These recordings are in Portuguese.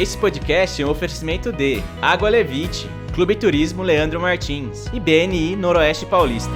Esse podcast é um oferecimento de Água Levite, Clube Turismo Leandro Martins e BNI Noroeste Paulista.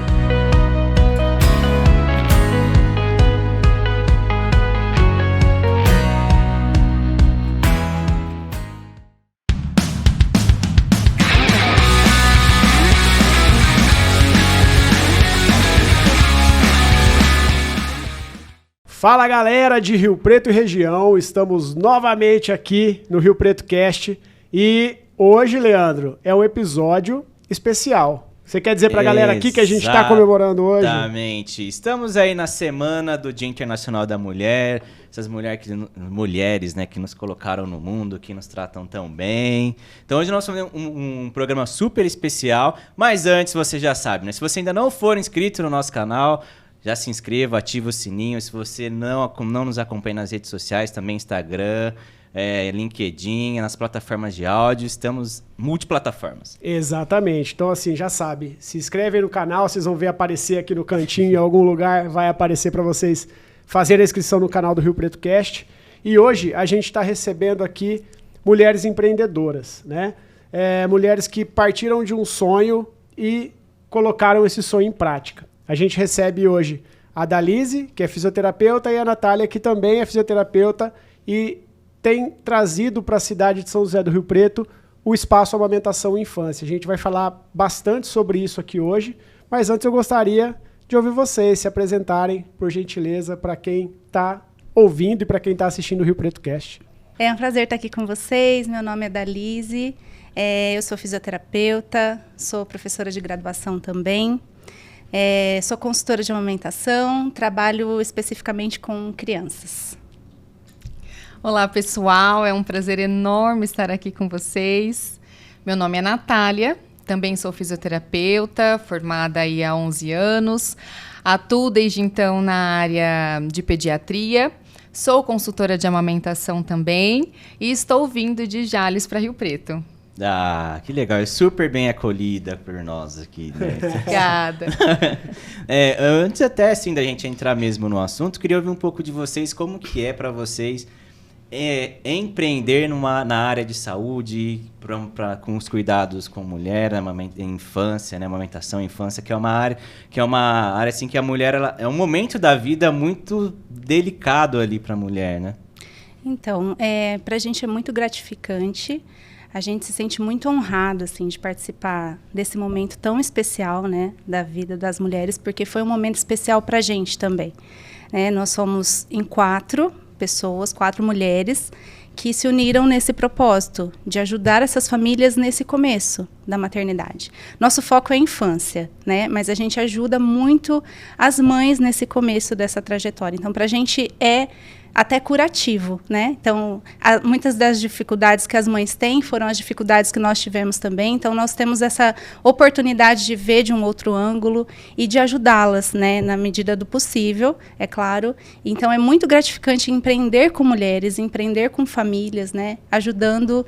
Fala galera de Rio Preto e região, estamos novamente aqui no Rio Preto Cast e hoje, Leandro, é um episódio especial. Você quer dizer pra galera aqui que a gente está comemorando hoje? Exatamente, estamos aí na semana do Dia Internacional da Mulher, essas mulheres, né, que nos colocaram no mundo, que nos tratam tão bem. Então hoje nós vamos ter um programa super especial, mas antes você já sabe, né, se você ainda não for inscrito no nosso canal, já se inscreva, ativa o sininho. Se você não nos acompanha nas redes sociais, também Instagram, LinkedIn, nas plataformas de áudio, estamos multiplataformas. Exatamente. Então, assim, já sabe, se inscreve aí no canal, vocês vão ver aparecer aqui no cantinho, em algum lugar vai aparecer para vocês fazerem a inscrição no canal do Rio Preto Cast. E hoje a gente está recebendo aqui mulheres empreendedoras, né? Mulheres que partiram de um sonho e colocaram esse sonho em prática. A gente recebe hoje a Dalise, que é fisioterapeuta, e a Natália, que também é fisioterapeuta e tem trazido para a cidade de São José do Rio Preto o espaço Amamentação e Infância. A gente vai falar bastante sobre isso aqui hoje, mas antes eu gostaria de ouvir vocês se apresentarem, por gentileza, para quem está ouvindo e para quem está assistindo o Rio Preto Cast. É um prazer estar aqui com vocês. Meu nome é Dalise, eu sou fisioterapeuta, sou professora de graduação também. Sou consultora de amamentação, trabalho especificamente com crianças. Olá, pessoal. É um prazer enorme estar aqui com vocês. Meu nome é Natália, também sou fisioterapeuta, formada aí há 11 anos. Atuo desde então na área de pediatria. Sou consultora de amamentação também e estou vindo de Jales para Rio Preto. Ah, que legal. É super bem acolhida por nós aqui, né? Obrigada. Antes até assim da gente entrar mesmo no assunto, queria ouvir um pouco de vocês, como que é para vocês empreender na área de saúde, com os cuidados com mulher, infância, né, amamentação e infância, que é uma área assim que a mulher é um momento da vida muito delicado ali para a mulher, né? Então, para a gente é muito gratificante. A gente se sente muito honrado, assim, de participar desse momento tão especial, né, da vida das mulheres, porque foi um momento especial para a gente também. Nós somos em 4 pessoas, 4 mulheres, que se uniram nesse propósito de ajudar essas famílias nesse começo da maternidade. Nosso foco é a infância, né, mas a gente ajuda muito as mães nesse começo dessa trajetória. Então, para a gente é até curativo, né? Então, muitas das dificuldades que as mães têm foram as dificuldades que nós tivemos também. Então, nós temos essa oportunidade de ver de um outro ângulo e de ajudá-las, né? Na medida do possível, é claro. Então, é muito gratificante empreender com mulheres, empreender com famílias, né? Ajudando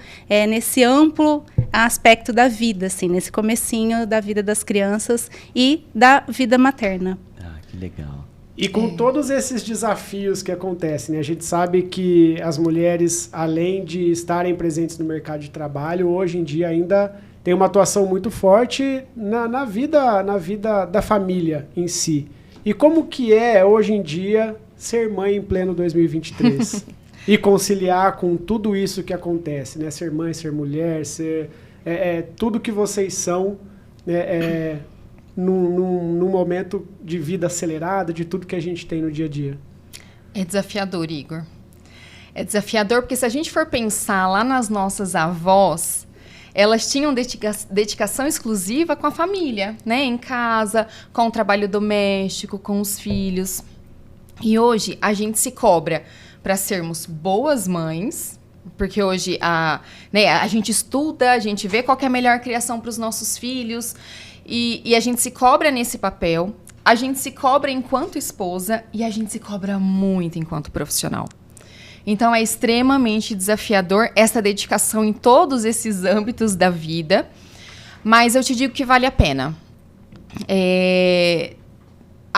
nesse amplo aspecto da vida, assim, nesse comecinho da vida das crianças e da vida materna. Ah, que legal. E com todos esses desafios que acontecem, né? A gente sabe que as mulheres, além de estarem presentes no mercado de trabalho, hoje em dia ainda tem uma atuação muito forte na vida da família em si. E como que é, hoje em dia, ser mãe em pleno 2023? E conciliar com tudo isso que acontece, né? Ser mãe, ser mulher, ser tudo que vocês são, né? Num momento de vida acelerada, de tudo que a gente tem no dia a dia. É desafiador, Igor. É desafiador porque se a gente for pensar lá nas nossas avós, elas tinham dedicação exclusiva com a família, né? Em casa, com o trabalho doméstico, com os filhos. E hoje a gente se cobra para sermos boas mães, porque hoje a gente estuda, a gente vê qual que é a melhor criação para os nossos filhos, e a gente se cobra nesse papel, a gente se cobra enquanto esposa e a gente se cobra muito enquanto profissional. Então, é extremamente desafiador essa dedicação em todos esses âmbitos da vida, mas eu te digo que vale a pena.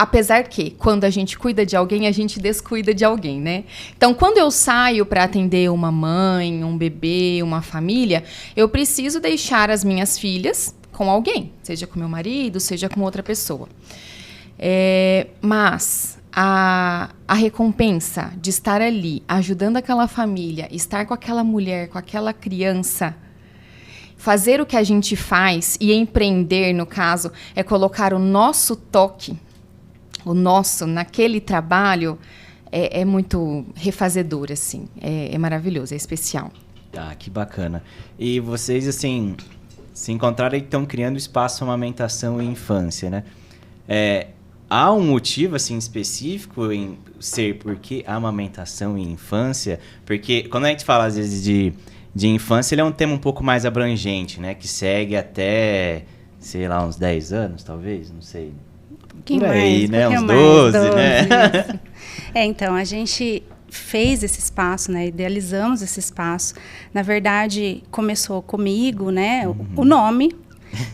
apesar que, quando a gente cuida de alguém, a gente descuida de alguém, né? Então, quando eu saio para atender uma mãe, um bebê, uma família, eu preciso deixar as minhas filhas com alguém, seja com meu marido, seja com outra pessoa. Mas a recompensa de estar ali, ajudando aquela família, estar com aquela mulher, com aquela criança, fazer o que a gente faz e empreender, no caso, é colocar o nosso toque, o nosso, naquele trabalho, é muito refazedor, assim. É maravilhoso, é especial. Ah, que bacana. E vocês, assim, se encontraram e estão criando espaço amamentação e infância, né? Há um motivo, assim, específico em ser porque amamentação e infância? Porque quando a gente fala, às vezes, de infância, ele é um tema um pouco mais abrangente, né? Que segue até, sei lá, uns 10 anos, talvez, não sei. Por aí, né? Uns 12, né? Então, a gente fez esse espaço, né? Idealizamos esse espaço. Na verdade, começou comigo, né? O nome,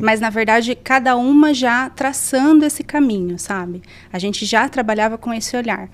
mas, na verdade, cada uma já traçando esse caminho, sabe? A gente já trabalhava com esse olhar.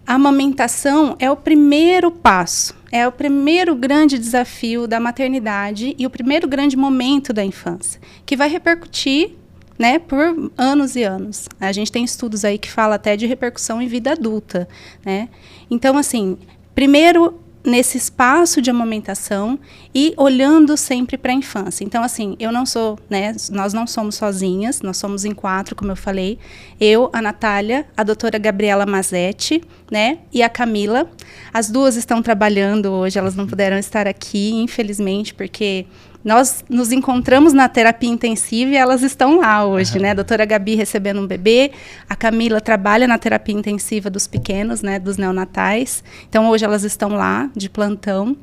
A amamentação é o primeiro passo, é o primeiro grande desafio da maternidade e o primeiro grande momento da infância, que vai repercutir, né, por anos e anos. A gente tem estudos aí que falam até de repercussão em vida adulta, né? Então, assim, primeiro nesse espaço de amamentação e olhando sempre para a infância. Então, assim, eu não sou, né, nós não somos sozinhas, nós somos em 4, como eu falei. Eu, a Natália, a doutora Gabriela Mazetti, né, e a Camila. As duas estão trabalhando hoje, elas não puderam estar aqui, infelizmente, porque nós nos encontramos na terapia intensiva e elas estão lá hoje, né? A doutora Gabi recebendo um bebê, a Camila trabalha na terapia intensiva dos pequenos, né? Dos neonatais. Então, hoje elas estão lá, de plantão.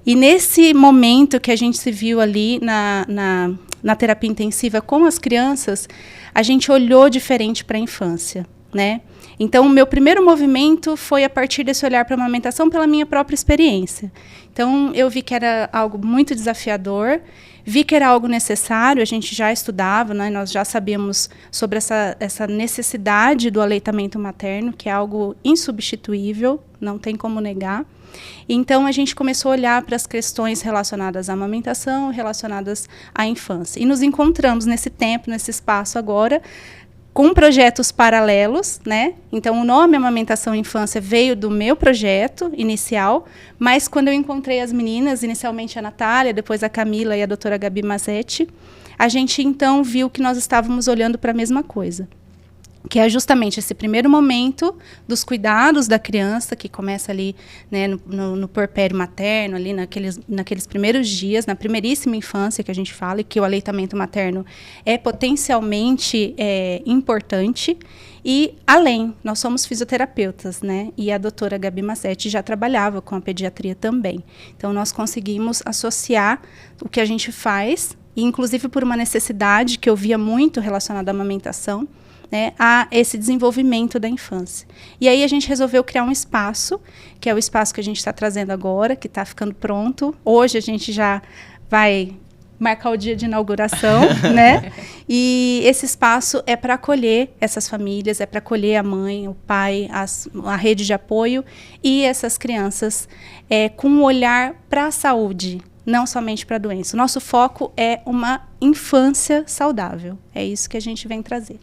E nesse momento que a gente se viu ali na terapia intensiva com as crianças, a gente olhou diferente para a infância, né? Então, o meu primeiro movimento foi a partir desse olhar para a amamentação pela minha própria experiência. Então, eu vi que era algo muito desafiador, vi que era algo necessário, a gente já estudava, né, nós já sabíamos sobre essa necessidade do aleitamento materno, que é algo insubstituível, não tem como negar. Então, a gente começou a olhar para as questões relacionadas à amamentação, relacionadas à infância. E nos encontramos nesse tempo, nesse espaço agora, com projetos paralelos, né? Então, o nome Amamentação e Infância veio do meu projeto inicial, mas quando eu encontrei as meninas, inicialmente a Natália, depois a Camila e a doutora Gabi Mazetti, a gente, então, viu que nós estávamos olhando para a mesma coisa, que é justamente esse primeiro momento dos cuidados da criança, que começa ali, né, no puerpério materno, ali naqueles primeiros dias, na primeiríssima infância que a gente fala, e que o aleitamento materno é potencialmente importante. E, além, nós somos fisioterapeutas, né? E a doutora Gabi Mazetti já trabalhava com a pediatria também. Então, nós conseguimos associar o que a gente faz, e inclusive por uma necessidade que eu via muito relacionada à amamentação, né, a esse desenvolvimento da infância. E aí a gente resolveu criar um espaço, que é o espaço que a gente está trazendo agora, que está ficando pronto. Hoje a gente já vai marcar o dia de inauguração, né? E esse espaço é para acolher essas famílias, é para acolher a mãe, o pai, a rede de apoio e essas crianças com um olhar para a saúde, não somente para a doença. O nosso foco é uma infância saudável. É isso que a gente vem trazer.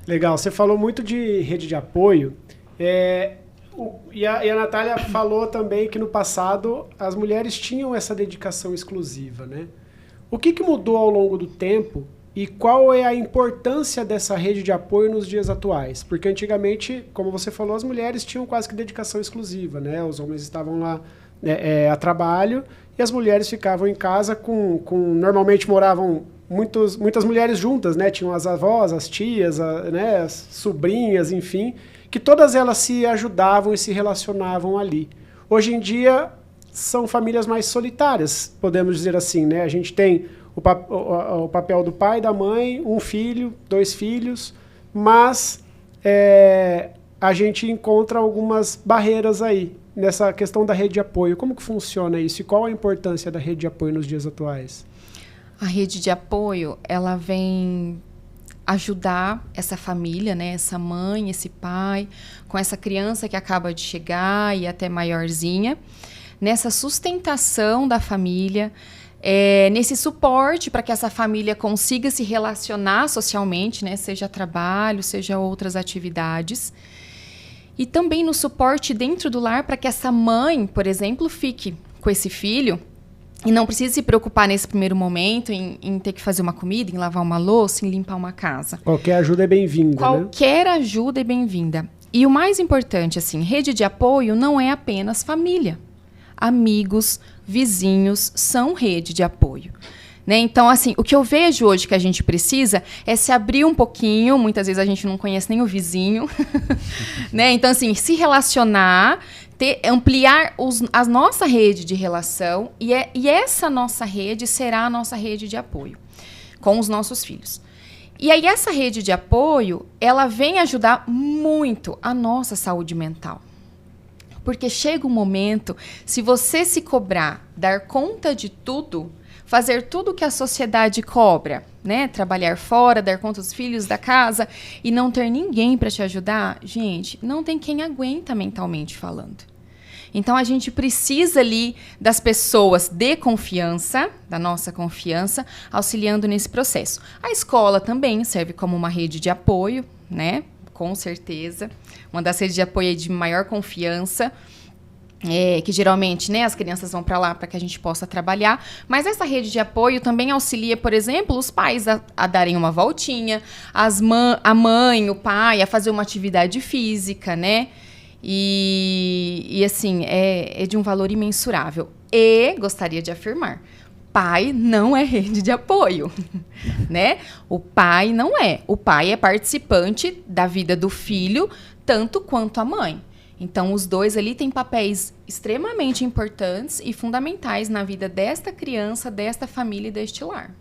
Legal, você falou muito de rede de apoio, e a Natália falou também que no passado as mulheres tinham essa dedicação exclusiva, né? O que mudou ao longo do tempo e qual é a importância dessa rede de apoio nos dias atuais? Porque antigamente, como você falou, as mulheres tinham quase que dedicação exclusiva, né? Os homens estavam lá a trabalho e as mulheres ficavam em casa normalmente moravam muitas mulheres juntas, né? Tinham as avós, as tias, né? As sobrinhas, enfim, que todas elas se ajudavam e se relacionavam ali. Hoje em dia, são famílias mais solitárias, podemos dizer assim, né? A gente tem o papel do pai, da mãe, um filho, 2 filhos, mas a gente encontra algumas barreiras aí nessa questão da rede de apoio. Como que funciona isso e qual a importância da rede de apoio nos dias atuais? A rede de apoio, ela vem ajudar essa família, né? Essa mãe, esse pai, com essa criança que acaba de chegar e até maiorzinha, nessa sustentação da família, nesse suporte para que essa família consiga se relacionar socialmente, né? Seja trabalho, seja outras atividades. E também no suporte dentro do lar para que essa mãe, por exemplo, fique com esse filho e não precise se preocupar nesse primeiro momento em ter que fazer uma comida, em lavar uma louça, em limpar uma casa. Qualquer ajuda é bem-vinda, Qualquer ajuda é bem-vinda. E o mais importante, assim, rede de apoio não é apenas família. Amigos, vizinhos são rede de apoio. Né? Então, assim, o que eu vejo hoje que a gente precisa é se abrir um pouquinho. Muitas vezes a gente não conhece nem o vizinho. Né? Então, assim, se relacionar, ampliar a nossa rede de relação. E essa nossa rede será a nossa rede de apoio com os nossos filhos. E aí, essa rede de apoio, ela vem ajudar muito a nossa saúde mental. Porque chega um momento, se você se cobrar, dar conta de tudo, fazer tudo que a sociedade cobra, né? Trabalhar fora, dar conta dos filhos, da casa, e não ter ninguém para te ajudar, gente, não tem quem aguenta mentalmente falando. Então, a gente precisa ali das pessoas de confiança, da nossa confiança, auxiliando nesse processo. A escola também serve como uma rede de apoio, né? Com certeza. Uma das redes de apoio de maior confiança, que geralmente, né, as crianças vão para lá para que a gente possa trabalhar. Mas essa rede de apoio também auxilia, por exemplo, os pais a darem uma voltinha, a mãe, o pai a fazer uma atividade física, né? E assim, é de um valor imensurável. E gostaria de afirmar, pai não é rede de apoio, né? O pai não é. O pai é participante da vida do filho, tanto quanto a mãe. Então, os dois ali têm papéis extremamente importantes e fundamentais na vida desta criança, desta família e deste lar.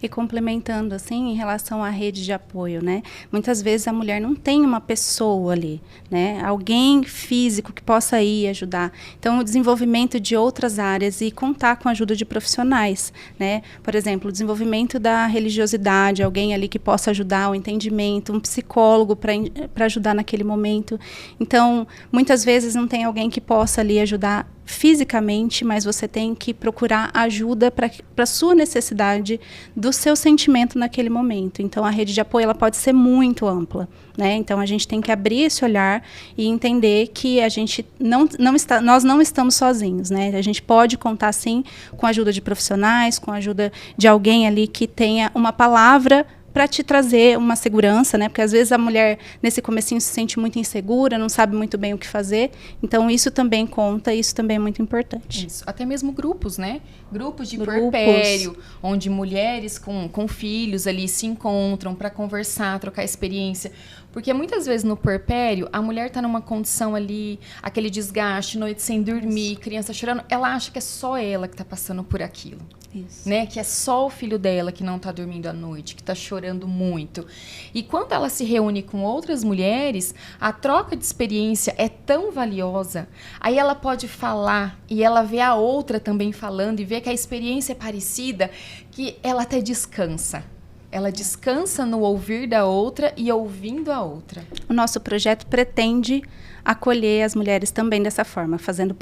E complementando, assim, em relação à rede de apoio, né? Muitas vezes a mulher não tem uma pessoa ali, né? Alguém físico que possa ir ajudar. Então, o desenvolvimento de outras áreas e contar com a ajuda de profissionais, né? Por exemplo, o desenvolvimento da religiosidade, alguém ali que possa ajudar o entendimento, um psicólogo para ajudar naquele momento. Então, muitas vezes não tem alguém que possa ali ajudar fisicamente, mas você tem que procurar ajuda para a sua necessidade do seu sentimento naquele momento. Então, a rede de apoio ela pode ser muito ampla, né? Então, a gente tem que abrir esse olhar e entender que a gente nós não estamos sozinhos, né? A gente pode contar, sim, com a ajuda de profissionais, com a ajuda de alguém ali que tenha uma palavra para te trazer uma segurança, né? Porque às vezes a mulher nesse comecinho se sente muito insegura, não sabe muito bem o que fazer. Então isso também conta, isso também é muito importante. Isso. Até mesmo grupos, né? Grupos de puerpério, onde mulheres com filhos ali se encontram para conversar, trocar experiência. Porque muitas vezes no puerpério, a mulher está numa condição ali, aquele desgaste, noite sem dormir, criança chorando, ela acha que é só ela que está passando por aquilo. Isso. Né? Que é só o filho dela que não está dormindo à noite, que está chorando muito. E quando ela se reúne com outras mulheres, a troca de experiência é tão valiosa. Aí ela pode falar e ela vê a outra também falando e vê que a experiência é parecida, que ela até descansa. Ela descansa no ouvir da outra e ouvindo a outra. O nosso projeto pretende acolher as mulheres também dessa forma, fazendo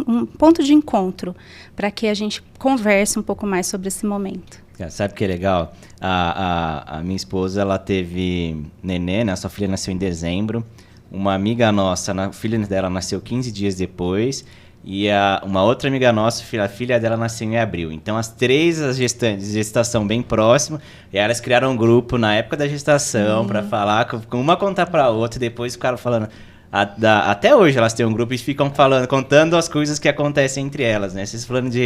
um ponto de encontro, para que a gente converse um pouco mais sobre esse momento. Sabe o que é legal? A minha esposa, ela teve nenê, né? Sua filha nasceu em dezembro. Uma amiga nossa, a filha dela nasceu 15 dias depois. E uma outra amiga nossa, a filha dela nasceu em abril. Então, as três gestação bem próxima. E elas criaram um grupo na época da gestação para falar, com uma contar para a outra. E depois ficaram falando... Até hoje elas têm um grupo e ficam contando as coisas que acontecem entre elas, né? Vocês falando de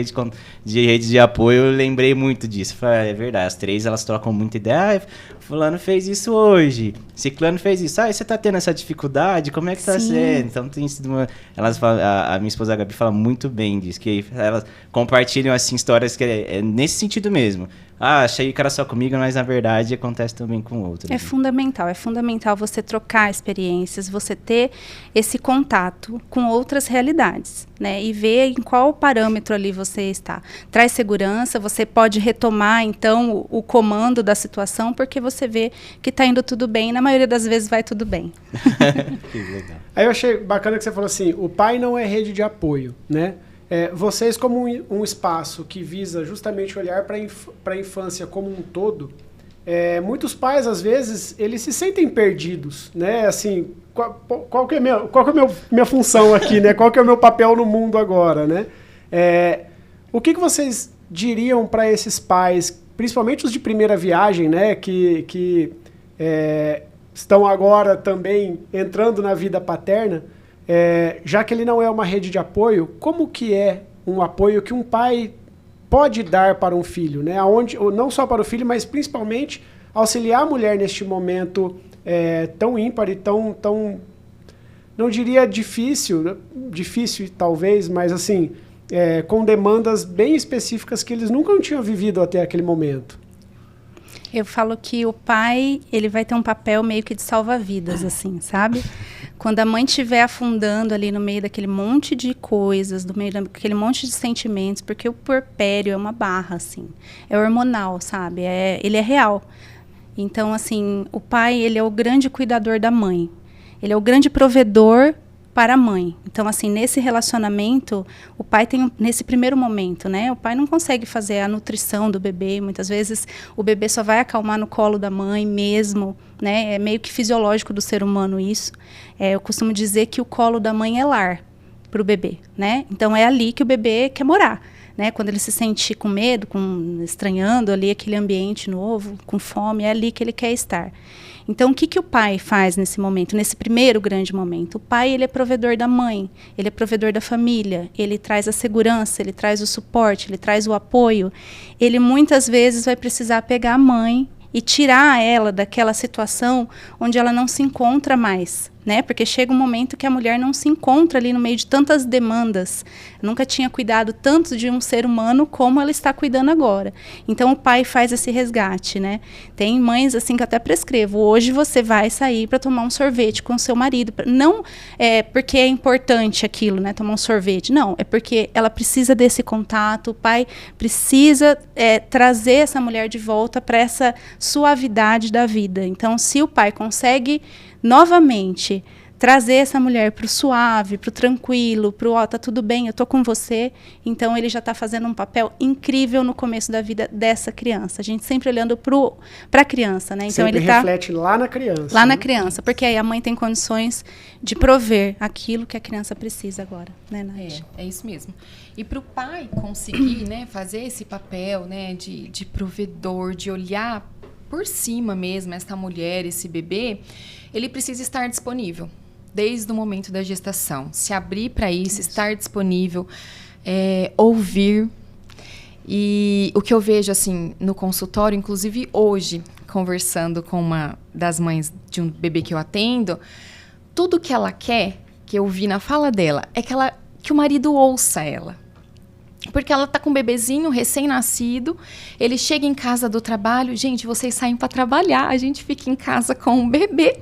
rede de apoio, eu lembrei muito disso. Falei, é verdade, as três elas trocam muita ideia. Fulano fez isso hoje, Ciclano fez isso. Você tá tendo essa dificuldade? Como é que tá sendo? Então tem sido elas falam, a minha esposa a Gabi fala muito bem disso, que elas compartilham assim histórias que é nesse sentido mesmo. achei que era só comigo, mas na verdade acontece também com outros. É fundamental você trocar experiências, você ter esse contato com outras realidades, né? E ver em qual parâmetro ali você está. Traz segurança, você pode retomar, então, o comando da situação, porque você vê que está indo tudo bem, e na maioria das vezes vai tudo bem. Que legal. Aí eu achei bacana que você falou assim, o pai não é rede de apoio, né? Vocês, como um espaço que visa justamente olhar para a infância como um todo, muitos pais, às vezes, eles se sentem perdidos, né? Assim, qual que é minha função aqui, né? Qual que é o meu papel no mundo agora, né? O que vocês diriam para esses pais, principalmente os de primeira viagem, né? Que estão agora também entrando na vida paterna, já que ele não é uma rede de apoio, como que é um apoio que um pai pode dar para um filho, né? Não só para o filho, mas principalmente auxiliar a mulher neste momento tão ímpar e tão, não diria difícil talvez, mas assim, com demandas bem específicas que eles nunca tinham vivido até aquele momento. Eu falo que o pai, ele vai ter um papel meio que de salva-vidas, assim, sabe? Quando a mãe estiver afundando ali no meio daquele monte de coisas, no meio daquele monte de sentimentos, porque o puerpério é uma barra, assim. É hormonal, sabe? Ele é real. Então, assim, o pai, ele é o grande cuidador da mãe. Ele é o grande provedor para a mãe. Então, assim, nesse relacionamento, o pai tem, nesse primeiro momento, né? O pai não consegue fazer a nutrição do bebê. Muitas vezes, o bebê só vai acalmar no colo da mãe mesmo, né? É meio que fisiológico do ser humano isso. Eu costumo dizer que o colo da mãe é lar para o bebê, né? Então, é ali que o bebê quer morar, né? Quando ele se sente com medo, estranhando ali aquele ambiente novo, com fome, é ali que ele quer estar. Então, o que o pai faz nesse momento, nesse primeiro grande momento? O pai, ele é provedor da mãe, ele é provedor da família, ele traz a segurança, ele traz o suporte, ele traz o apoio. Ele, muitas vezes, vai precisar pegar a mãe e tirar ela daquela situação onde ela não se encontra mais, né? Porque chega um momento que a mulher não se encontra ali no meio de tantas demandas. Nunca tinha cuidado tanto de um ser humano como ela está cuidando agora. Então, o pai faz esse resgate, né? Tem mães, assim, que eu até prescrevo. Hoje você vai sair para tomar um sorvete com o seu marido. Não porque é importante aquilo, né? Tomar um sorvete. Não, é porque ela precisa desse contato. O pai precisa trazer essa mulher de volta para essa suavidade da vida. Então, se o pai consegue novamente trazer essa mulher para o suave, para o tranquilo, para o tá tudo bem, eu estou com você, então ele já está fazendo um papel incrível no começo da vida dessa criança. A gente sempre olhando para a criança, né? Então sempre ele reflete lá na criança. Lá né? na criança, porque aí a mãe tem condições de prover aquilo que a criança precisa agora, né, Nath? É isso mesmo. E para o pai conseguir, né, fazer esse papel, né, de provedor, de olhar por cima mesmo essa mulher, esse bebê, ele precisa estar disponível desde o momento da gestação. Se abrir para isso, estar disponível, ouvir. E o que eu vejo, assim, no consultório, inclusive hoje, conversando com uma das mães de um bebê que eu atendo, tudo que ela quer, que eu vi na fala dela, é que o marido ouça ela. Porque ela tá com um bebezinho recém-nascido, ele chega em casa do trabalho, gente, vocês saem para trabalhar, a gente fica em casa com um bebê,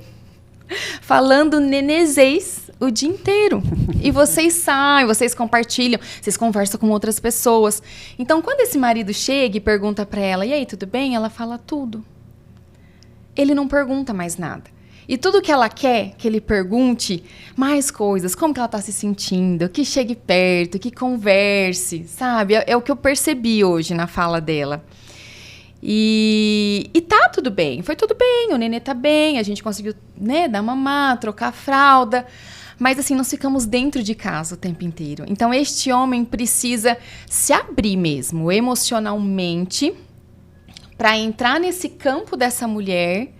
falando nenezês o dia inteiro. E vocês saem, vocês compartilham, vocês conversam com outras pessoas. Então, quando esse marido chega e pergunta para ela, e aí, tudo bem? Ela fala tudo. Ele não pergunta mais nada. E tudo que ela quer que ele pergunte mais coisas, como que ela está se sentindo, que chegue perto, que converse, sabe? É o que eu percebi hoje na fala dela. E tá tudo bem, foi tudo bem, o nenê tá bem, a gente conseguiu, né, dar mamar, trocar a fralda, mas assim, nós ficamos dentro de casa o tempo inteiro. Então, este homem precisa se abrir mesmo, emocionalmente, para entrar nesse campo dessa mulher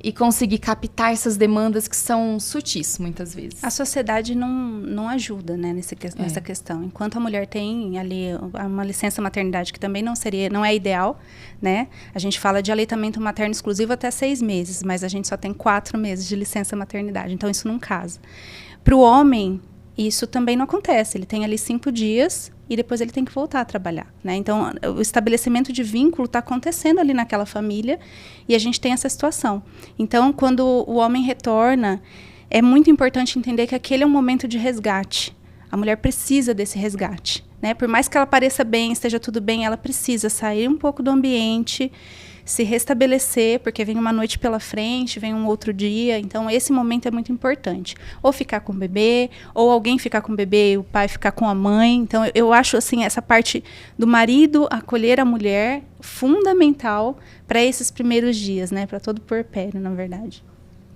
e conseguir captar essas demandas que são sutis, muitas vezes. A sociedade não ajuda, né, nessa questão. Enquanto a mulher tem ali uma licença maternidade que também não é ideal, né? A gente fala de aleitamento materno exclusivo até 6 meses, mas a gente só tem 4 meses de licença maternidade, então isso não casa. Para o homem, isso também não acontece. Ele tem ali 5 dias, e depois ele tem que voltar a trabalhar, né? Então, o estabelecimento de vínculo está acontecendo ali naquela família e a gente tem essa situação. Então, quando o homem retorna, é muito importante entender que aquele é um momento de resgate. A mulher precisa desse resgate, né? Por mais que ela pareça bem, esteja tudo bem, ela precisa sair um pouco do ambiente, se restabelecer, porque vem uma noite pela frente, vem um outro dia. Então, esse momento é muito importante. Ou ficar com o bebê, ou alguém ficar com o bebê e o pai ficar com a mãe. Então, eu acho, assim, essa parte do marido acolher a mulher fundamental para esses primeiros dias, né? Para todo o puerpério, na verdade.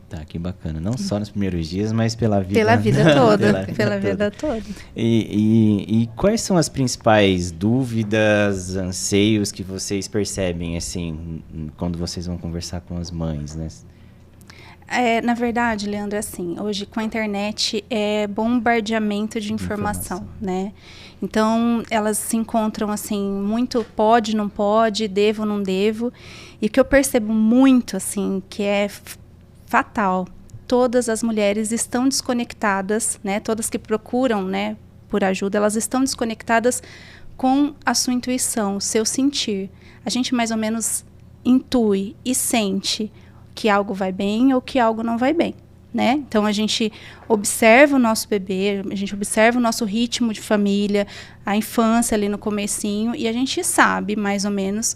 Tá, que bacana. Não só nos primeiros dias, mas pela vida... Pela vida toda. Pela vida toda. E quais são as principais dúvidas, anseios que vocês percebem, assim, quando vocês vão conversar com as mães, né? Na verdade, Leandro, assim, hoje com a internet é bombardeamento de informação, né? Então, elas se encontram, assim, muito pode, não pode, devo, não devo. E o que eu percebo muito, assim, que é fatal. Todas as mulheres estão desconectadas, né? Todas que procuram, né, por ajuda, elas estão desconectadas com a sua intuição, o seu sentir. A gente mais ou menos intui e sente que algo vai bem ou que algo não vai bem, né? Então, a gente observa o nosso bebê, a gente observa o nosso ritmo de família, a infância ali no comecinho, e a gente sabe mais ou menos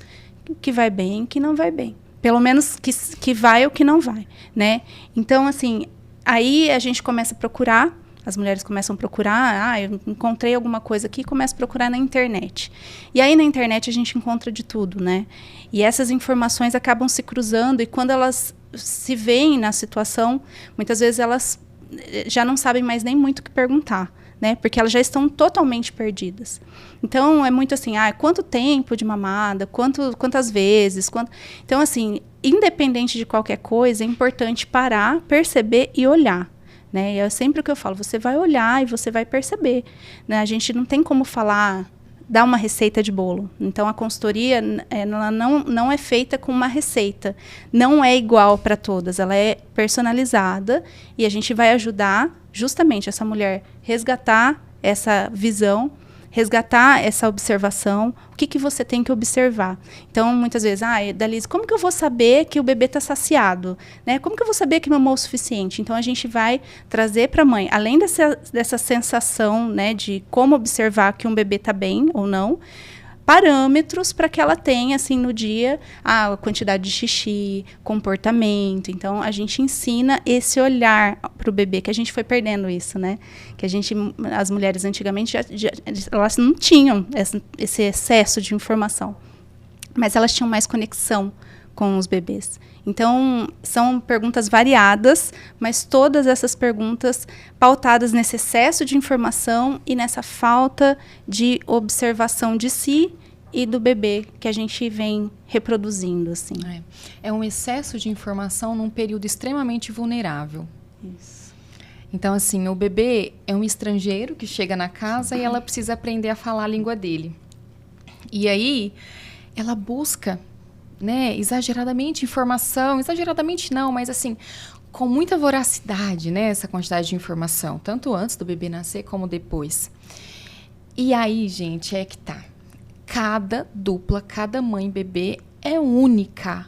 que vai bem e que não vai bem. Pelo menos que vai ou que não vai, né? Então, assim, aí a gente começa a procurar, as mulheres começam a procurar, eu encontrei alguma coisa aqui, começa a procurar na internet. E aí, na internet, a gente encontra de tudo, né? E essas informações acabam se cruzando, e quando elas se veem na situação, muitas vezes elas já não sabem mais nem muito o que perguntar, né? Porque elas já estão totalmente perdidas. Então, é muito assim, quanto tempo de mamada, quantas vezes, Então, assim, independente de qualquer coisa, é importante parar, perceber e olhar, né? E é sempre o que eu falo, você vai olhar e você vai perceber, né? A gente não tem como dar uma receita de bolo. Então, a consultoria ela não é feita com uma receita. Não é igual para todas. Ela é personalizada e a gente vai ajudar justamente essa mulher resgatar essa visão, resgatar essa observação. O que você tem que observar? Então, muitas vezes, Dalise, como que eu vou saber que o bebê está saciado? Né? Como que eu vou saber que mamou o suficiente? Então, a gente vai trazer para a mãe, além dessa sensação, né, de como observar que um bebê está bem ou não, parâmetros para que ela tenha, assim, no dia, a quantidade de xixi, comportamento. Então, a gente ensina esse olhar para o bebê, que a gente foi perdendo isso, né? Que as mulheres antigamente, elas não tinham esse excesso de informação, mas elas tinham mais conexão com os bebês. Então, são perguntas variadas, mas todas essas perguntas pautadas nesse excesso de informação e nessa falta de observação de si e do bebê que a gente vem reproduzindo, assim. É um excesso de informação num período extremamente vulnerável. Isso. Então, assim, o bebê é um estrangeiro que chega na casa e ela precisa aprender a falar a língua dele. E aí, ela busca, né, exageradamente informação, exageradamente não, mas assim, com muita voracidade, né, essa quantidade de informação, tanto antes do bebê nascer como depois. E aí, gente, é que tá. Cada dupla, cada mãe bebê é única.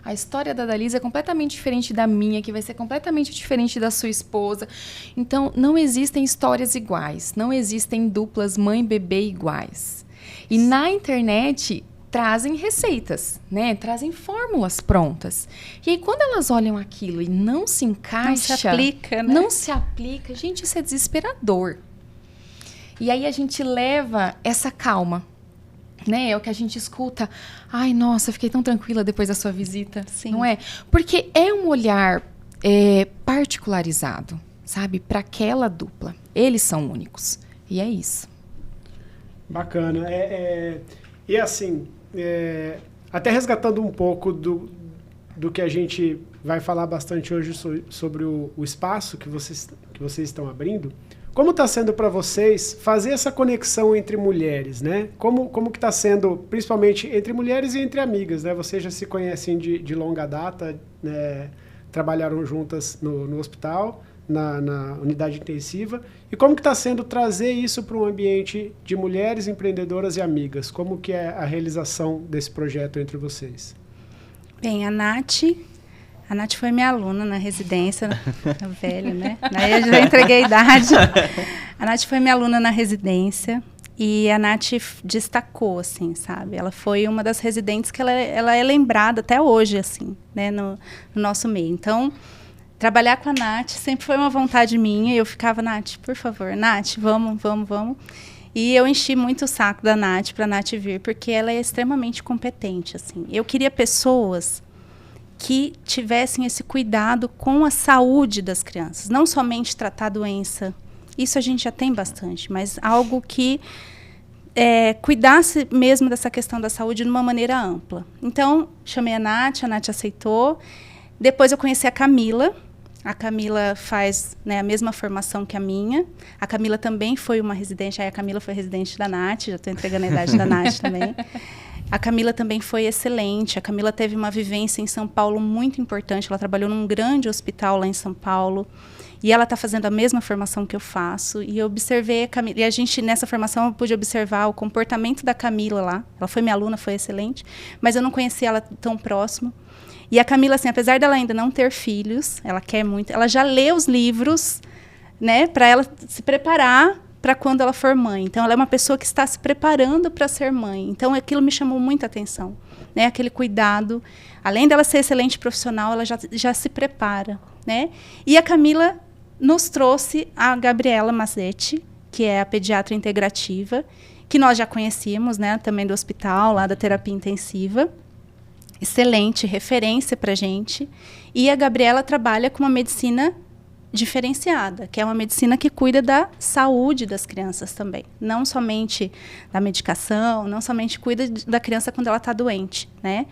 A história da Dalise é completamente diferente da minha, que vai ser completamente diferente da sua esposa. Então, não existem histórias iguais, não existem duplas mãe-bebê iguais. E na internet trazem receitas, né? Trazem fórmulas prontas. E aí, quando elas olham aquilo e não se encaixa... Não se aplica, né? Não se aplica. Gente, isso é desesperador. E aí, a gente leva essa calma, né? É o que a gente escuta. Ai, nossa, fiquei tão tranquila depois da sua visita. Sim. Não é? Porque é um olhar particularizado, sabe? Para aquela dupla. Eles são únicos. E é isso. Bacana. E assim... até resgatando um pouco do que a gente vai falar bastante hoje sobre o espaço que vocês estão abrindo, como está sendo para vocês fazer essa conexão entre mulheres, né? Como que está sendo, principalmente entre mulheres e entre amigas, né? Vocês já se conhecem de longa data, né? Trabalharam juntas no hospital, na unidade intensiva. E como que está sendo trazer isso para um ambiente de mulheres empreendedoras e amigas? Como que é a realização desse projeto entre vocês? Bem, a Nath foi minha aluna na residência, velha, né? Aí eu já entreguei a idade. A Nath foi minha aluna na residência e a Nath destacou, assim, sabe? Ela foi uma das residentes que ela é lembrada até hoje, assim, né? No nosso meio. Então, trabalhar com a Nath sempre foi uma vontade minha. Eu ficava, Nath, por favor, Nath, vamos. E eu enchi muito o saco da Nath para a Nath vir, porque ela é extremamente competente, assim. Eu queria pessoas que tivessem esse cuidado com a saúde das crianças. Não somente tratar a doença, isso a gente já tem bastante, mas algo que cuidasse mesmo dessa questão da saúde de uma maneira ampla. Então, chamei a Nath aceitou. Depois eu conheci a Camila. A Camila faz, né, a mesma formação que a minha. A Camila também foi uma residente. Aí a Camila foi residente da Nath, já estou entregando a idade da Nath também. A Camila também foi excelente. A Camila teve uma vivência em São Paulo muito importante. Ela trabalhou num grande hospital lá em São Paulo. E ela está fazendo a mesma formação que eu faço. E eu observei a Camila. E a gente, nessa formação, eu pude observar o comportamento da Camila lá. Ela foi minha aluna, foi excelente. Mas eu não conhecia ela tão próximo. E a Camila, assim, apesar dela ainda não ter filhos, ela quer muito, ela já lê os livros, né, para ela se preparar para quando ela for mãe. Então, ela é uma pessoa que está se preparando para ser mãe. Então, aquilo me chamou muita atenção, né, aquele cuidado. Além dela ser excelente profissional, ela já se prepara, né. E a Camila nos trouxe a Gabriela Mazzetti, que é a pediatra integrativa, que nós já conhecíamos, né, também do hospital, lá da terapia intensiva. Excelente, referência para a gente. E a Gabriela trabalha com uma medicina diferenciada, que é uma medicina que cuida da saúde das crianças também. Não somente da medicação, não somente cuida da criança quando ela está doente, né?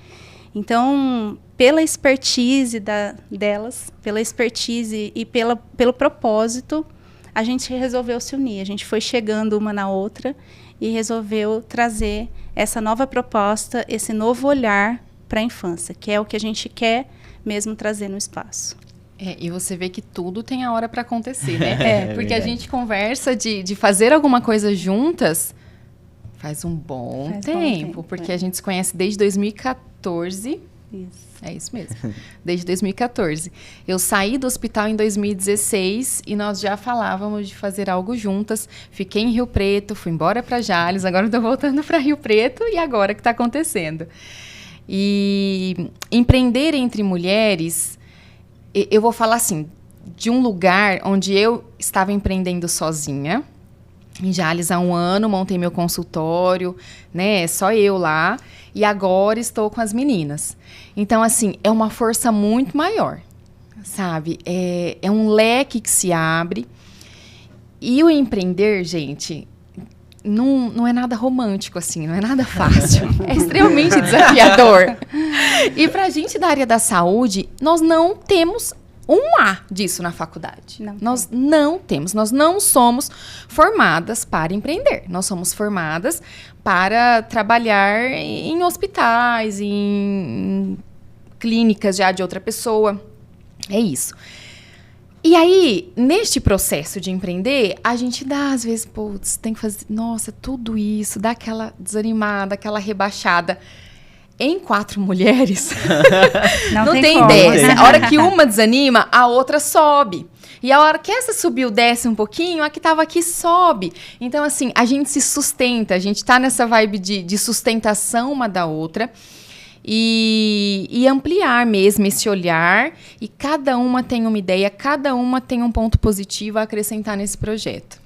Então, pela expertise delas, pela expertise e pelo propósito, a gente resolveu se unir. A gente foi chegando uma na outra e resolveu trazer essa nova proposta, esse novo olhar para a infância, que é o que a gente quer mesmo trazer no espaço. E você vê que tudo tem a hora para acontecer, né? Porque a gente conversa de fazer alguma coisa juntas faz um bom tempo, porque a gente se conhece desde 2014. Isso. É isso mesmo, desde 2014. Eu saí do hospital em 2016 e nós já falávamos de fazer algo juntas. Fiquei em Rio Preto, fui embora para Jales, agora estou voltando para Rio Preto e agora que está acontecendo. E empreender entre mulheres, eu vou falar assim, de um lugar onde eu estava empreendendo sozinha, em Jales há 1 ano, montei meu consultório, né, só eu lá, e agora estou com as meninas. Então, assim, é uma força muito maior, sabe? É um leque que se abre. E o empreender, gente, não é nada romântico, assim, não é nada fácil. É extremamente desafiador. E pra gente da área da saúde, nós não temos um A disso na faculdade. Nós não temos. Nós não somos formadas para empreender. Nós somos formadas para trabalhar em hospitais, em clínicas já de outra pessoa. É isso. E aí, neste processo de empreender, a gente dá, às vezes, putz, tem que fazer, nossa, tudo isso, dá aquela desanimada, aquela rebaixada. Em 4 mulheres, não tem ideia. A hora que uma desanima, a outra sobe. E a hora que essa subiu, desce um pouquinho, a que estava aqui sobe. Então, assim, a gente se sustenta, a gente está nessa vibe de sustentação uma da outra. E ampliar mesmo esse olhar, e cada uma tem uma ideia, cada uma tem um ponto positivo a acrescentar nesse projeto.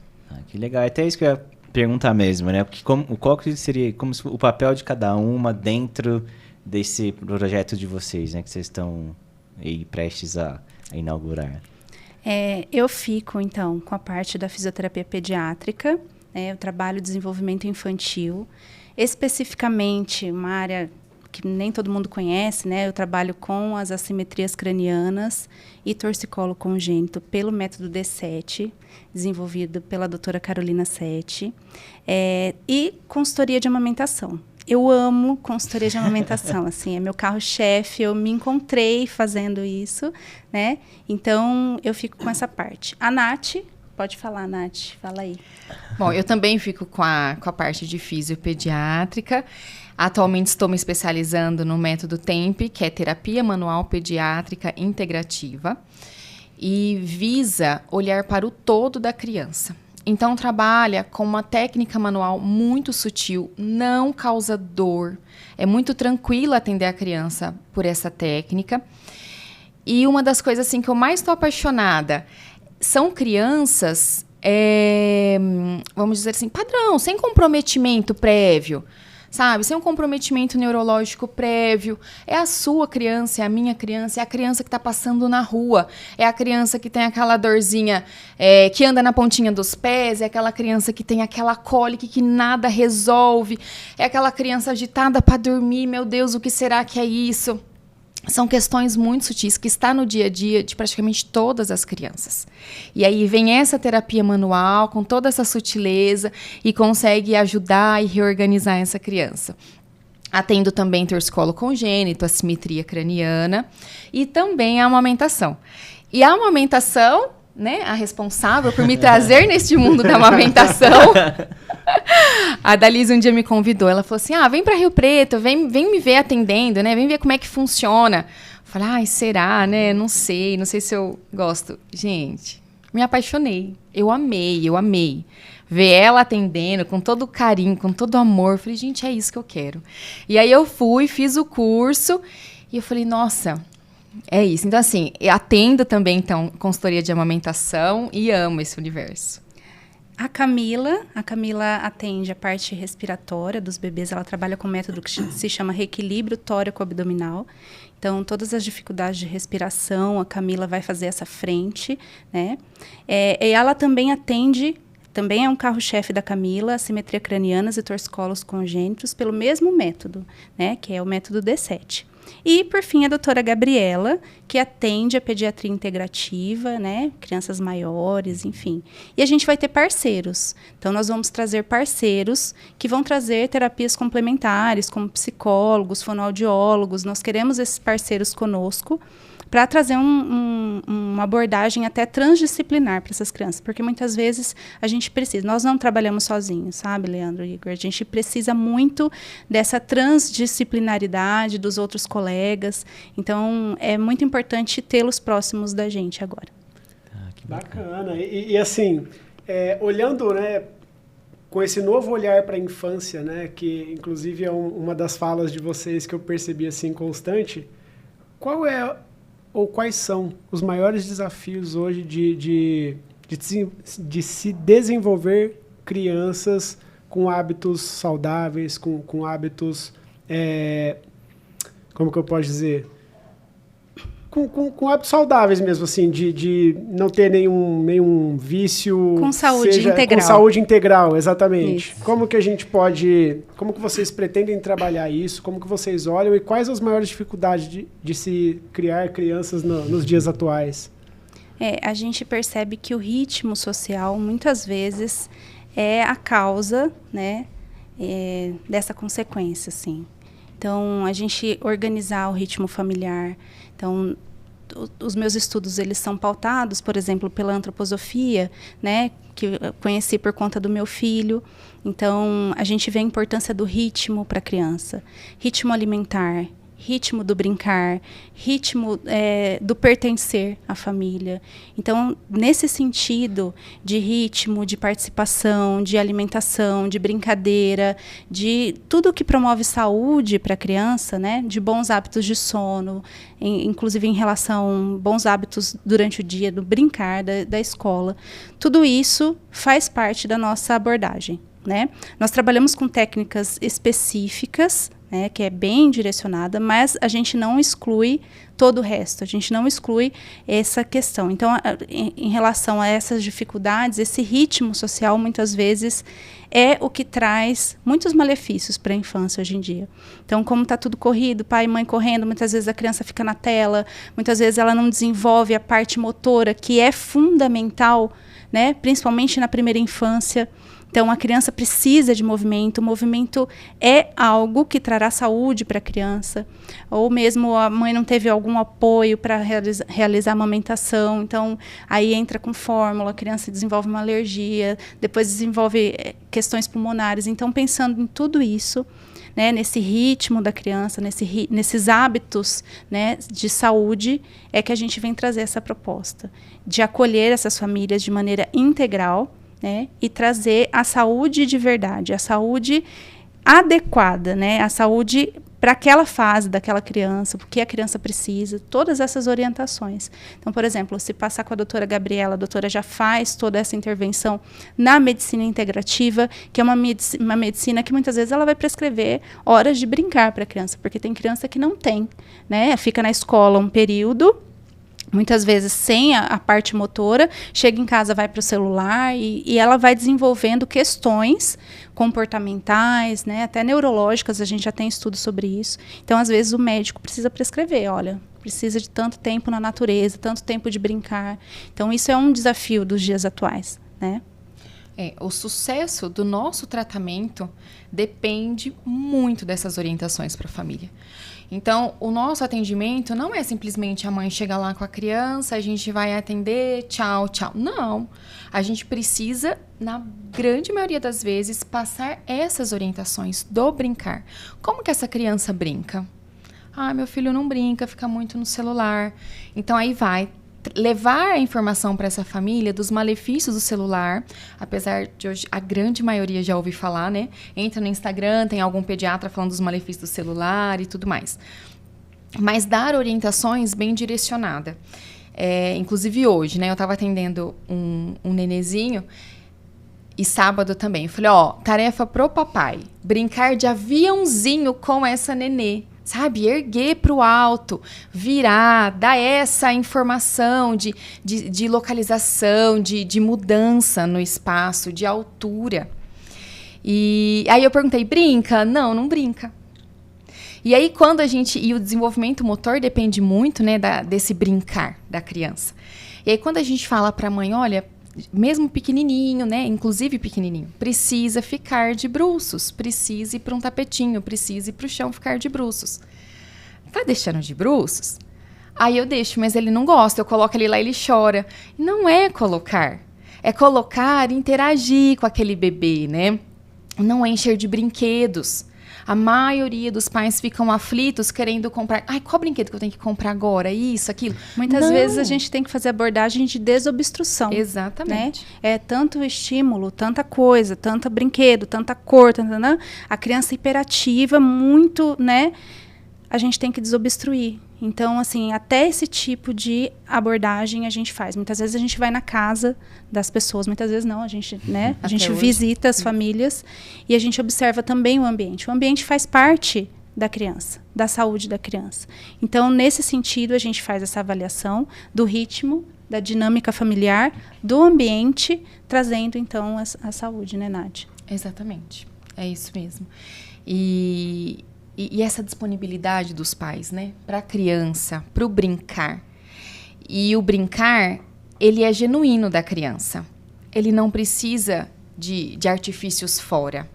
Que legal, até isso que eu ia perguntar mesmo, né? Porque qual que seria o papel de cada uma dentro desse projeto de vocês, né? Que vocês estão aí prestes a inaugurar. Eu fico, então, com a parte da fisioterapia pediátrica, eu trabalho desenvolvimento infantil, especificamente uma área que nem todo mundo conhece, né? Eu trabalho com as assimetrias cranianas e torcicolo congênito pelo método D7, desenvolvido pela doutora Carolina Sete, e consultoria de amamentação. Eu amo consultoria de amamentação, assim, é meu carro-chefe, eu me encontrei fazendo isso, né? Então, eu fico com essa parte. A Nath, pode falar, Nath, fala aí. Bom, eu também fico com a parte de fisiopediátrica. Atualmente estou me especializando no método TEMP, que é terapia manual pediátrica integrativa, e visa olhar para o todo da criança. Então, trabalha com uma técnica manual muito sutil, não causa dor. É muito tranquilo atender a criança por essa técnica. E uma das coisas assim, que eu mais estou apaixonada são crianças, vamos dizer assim, padrão, sem comprometimento prévio. Sabe, sem um comprometimento neurológico prévio. É a sua criança, é a minha criança, é a criança que está passando na rua, é a criança que tem aquela dorzinha que anda na pontinha dos pés, é aquela criança que tem aquela cólica que nada resolve, é aquela criança agitada para dormir, meu Deus, o que será que é isso? São questões muito sutis que está no dia a dia de praticamente todas as crianças. E aí vem essa terapia manual com toda essa sutileza e consegue ajudar e reorganizar essa criança. Atendo também torcicolo congênito, assimetria craniana e também a amamentação. E a amamentação, né, a responsável por me trazer neste mundo da amamentação, a Dalise um dia me convidou, ela falou assim, vem para Rio Preto, vem me ver atendendo, né, vem ver como é que funciona. Eu falei, será, né, não sei se eu gosto. Gente, me apaixonei, eu amei. Ver ela atendendo com todo carinho, com todo amor, eu falei, gente, é isso que eu quero. E aí eu fui, fiz o curso e eu falei, nossa, é isso. Então, assim, eu atendo também, então, consultoria de amamentação e amo esse universo. A Camila atende a parte respiratória dos bebês, ela trabalha com um método que se chama reequilíbrio tóraco-abdominal. Então, todas as dificuldades de respiração, a Camila vai fazer essa frente, né? E ela também atende, também é um carro-chefe da Camila, assimetria cranianas e torcicolos congênitos, pelo mesmo método, né? Que é o método D7. E, por fim, a doutora Gabriela, que atende a pediatria integrativa, né? Crianças maiores, enfim. E a gente vai ter parceiros. Então, nós vamos trazer parceiros que vão trazer terapias complementares, como psicólogos, fonoaudiólogos. Nós queremos esses parceiros conosco para trazer uma abordagem até transdisciplinar para essas crianças, porque muitas vezes a gente precisa, nós não trabalhamos sozinhos, sabe, Leandro e Igor? A gente precisa muito dessa transdisciplinaridade dos outros colegas, então é muito importante tê-los próximos da gente agora. Que bacana. E assim, olhando, né, com esse novo olhar para a infância, né, que inclusive é uma das falas de vocês que eu percebi assim constante, qual é ou quais são os maiores desafios hoje de se desenvolver crianças com hábitos saudáveis, com hábitos, como que eu posso dizer? Com hábitos saudáveis mesmo, assim, de não ter nenhum vício. Com saúde integral. Com saúde integral, exatamente. Isso. Como que a gente pode... Como que vocês pretendem trabalhar isso? Como que vocês olham? E quais as maiores dificuldades de se criar crianças nos dias atuais? A gente percebe que o ritmo social, muitas vezes, é a causa, né, dessa consequência, assim. Então, a gente organizar o ritmo familiar. Então, os meus estudos, eles são pautados, por exemplo, pela antroposofia, né, que eu conheci por conta do meu filho. Então, a gente vê a importância do ritmo para a criança. Ritmo alimentar, ritmo do brincar, ritmo do pertencer à família. Então, nesse sentido de ritmo, de participação, de alimentação, de brincadeira, de tudo que promove saúde para a criança, né? De bons hábitos de sono, inclusive em relação a bons hábitos durante o dia, do brincar, da escola. Tudo isso faz parte da nossa abordagem, né? Nós trabalhamos com técnicas específicas, né, que é bem direcionada, mas a gente não exclui todo o resto, a gente não exclui essa questão. Então, em relação a essas dificuldades, esse ritmo social, muitas vezes, é o que traz muitos malefícios para a infância hoje em dia. Então, como está tudo corrido, pai e mãe correndo, muitas vezes a criança fica na tela, muitas vezes ela não desenvolve a parte motora, que é fundamental, né, principalmente na primeira infância. Então, a criança precisa de movimento. O movimento é algo que trará saúde para a criança. Ou mesmo a mãe não teve algum apoio para realizar a amamentação. Então, aí entra com fórmula, a criança desenvolve uma alergia, depois desenvolve questões pulmonares. Então, pensando em tudo isso, né, nesse ritmo da criança, nesses hábitos, né, de saúde, é que a gente vem trazer essa proposta de acolher essas famílias de maneira integral, né, e trazer a saúde de verdade, a saúde adequada, né, a saúde para aquela fase daquela criança, o que a criança precisa, todas essas orientações. Então, por exemplo, se passar com a doutora Gabriela, a doutora já faz toda essa intervenção na medicina integrativa, que é uma medicina que muitas vezes ela vai prescrever horas de brincar para a criança, porque tem criança que não tem, né? Fica na escola um período, muitas vezes sem a parte motora, chega em casa, vai para o celular e ela vai desenvolvendo questões comportamentais, né, até neurológicas, a gente já tem estudos sobre isso. Então, às vezes, o médico precisa prescrever, olha, precisa de tanto tempo na natureza, tanto tempo de brincar. Então, isso é um desafio dos dias atuais, né? O sucesso do nosso tratamento depende muito dessas orientações para a família. Então, o nosso atendimento não é simplesmente a mãe chegar lá com a criança, a gente vai atender, tchau, tchau. Não. A gente precisa, na grande maioria das vezes, passar essas orientações do brincar. Como que essa criança brinca? Ah, meu filho não brinca, fica muito no celular. Então, aí vai levar a informação para essa família dos malefícios do celular, apesar de hoje a grande maioria já ouvi falar, né? Entra no Instagram, tem algum pediatra falando dos malefícios do celular e tudo mais. Mas dar orientações bem direcionada. Inclusive hoje, né? Eu estava atendendo um nenezinho e sábado também. Eu falei, tarefa pro papai, brincar de aviãozinho com essa nenê. Sabe, erguer para o alto, virar, dar essa informação de localização, de mudança no espaço, de altura. E aí eu perguntei, brinca? Não, não brinca. E aí e o desenvolvimento motor depende muito, né, desse brincar da criança. E aí quando a gente fala para a mãe, olha, mesmo pequenininho, né, inclusive pequenininho, precisa ficar de bruços, precisa ir para um tapetinho, precisa ir para o chão ficar de bruços. Tá deixando de bruços? Aí eu deixo, mas ele não gosta, eu coloco ele lá e ele chora. Não é colocar e interagir com aquele bebê, né? Não é encher de brinquedos. A maioria dos pais ficam aflitos querendo comprar. Ai, qual brinquedo que eu tenho que comprar agora? Isso, aquilo. Muitas vezes a gente tem que fazer abordagem de desobstrução. Exatamente. Né? É tanto estímulo, tanta coisa, tanto brinquedo, tanta cor, né? A criança hiperativa, muito, né? A gente tem que desobstruir. Então, assim, até esse tipo de abordagem a gente faz. Muitas vezes a gente vai na casa das pessoas, muitas vezes não, a gente, né? A gente visita as famílias e a gente observa também o ambiente. O ambiente faz parte da criança, da saúde da criança. Então, nesse sentido, a gente faz essa avaliação do ritmo, da dinâmica familiar, do ambiente, trazendo, então, a saúde, né, Nádia? Exatamente. É isso mesmo. E essa disponibilidade dos pais, né, para a criança, para o brincar. E o brincar, ele é genuíno da criança. Ele não precisa de artifícios fora,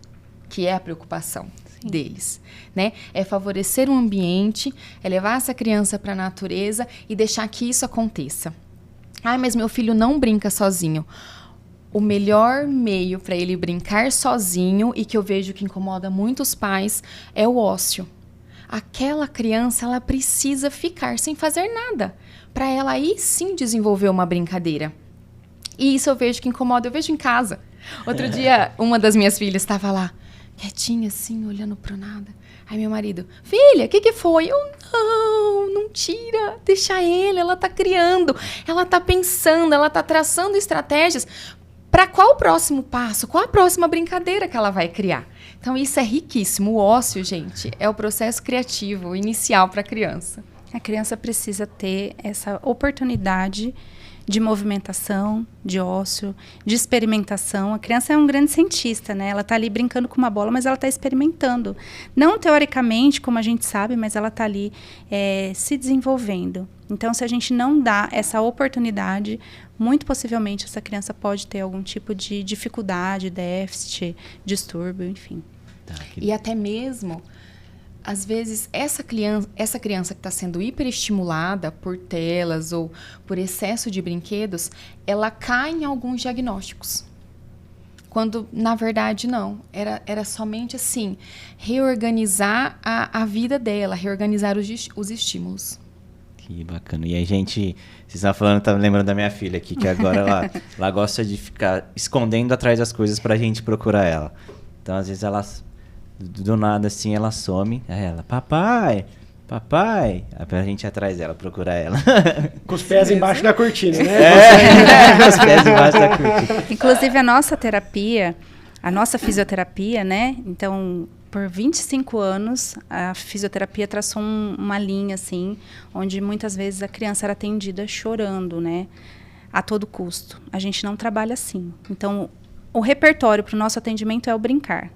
que é a preocupação deles, né? É favorecer um ambiente, é levar essa criança para a natureza e deixar que isso aconteça. Ah, mas meu filho não brinca sozinho. O melhor meio para ele brincar sozinho, e que eu vejo que incomoda muitos pais, é o ócio. Aquela criança, ela precisa ficar sem fazer nada, para ela aí sim desenvolver uma brincadeira. E isso eu vejo que incomoda, eu vejo em casa. Outro dia, uma das minhas filhas estava lá, quietinha assim, olhando pro nada. Aí meu marido, filha, o que foi? Eu, não tira, deixa ela tá criando, ela tá pensando, ela tá traçando estratégias. Para qual o próximo passo? Qual a próxima brincadeira que ela vai criar? Então, isso é riquíssimo. O ócio, gente, é o processo criativo inicial para a criança. A criança precisa ter essa oportunidade de movimentação, de ócio, de experimentação. A criança é um grande cientista, né? Ela está ali brincando com uma bola, mas ela está experimentando. Não teoricamente, como a gente sabe, mas ela está ali se desenvolvendo. Então, se a gente não dá essa oportunidade, muito possivelmente essa criança pode ter algum tipo de dificuldade, déficit, distúrbio, enfim. E até mesmo, às vezes, essa criança que está sendo hiperestimulada por telas ou por excesso de brinquedos, ela cai em alguns diagnósticos. Quando, na verdade, não. Era somente, assim, reorganizar a vida dela, reorganizar os estímulos. Que bacana. E a gente, vocês estavam falando, tá lembrando da minha filha aqui, que agora ela gosta de ficar escondendo atrás das coisas pra gente procurar ela. Então, às vezes, ela, do nada, assim, ela some. Aí ela, papai, aí a gente ir atrás dela, procurar ela. Com os pés embaixo da cortina, né? Com os pés embaixo da cortina. Inclusive, a nossa terapia, a nossa fisioterapia, né? Então, por 25 anos, a fisioterapia traçou uma linha, assim, onde muitas vezes a criança era atendida chorando, né? A todo custo. A gente não trabalha assim. Então, o repertório para o nosso atendimento é o brincar.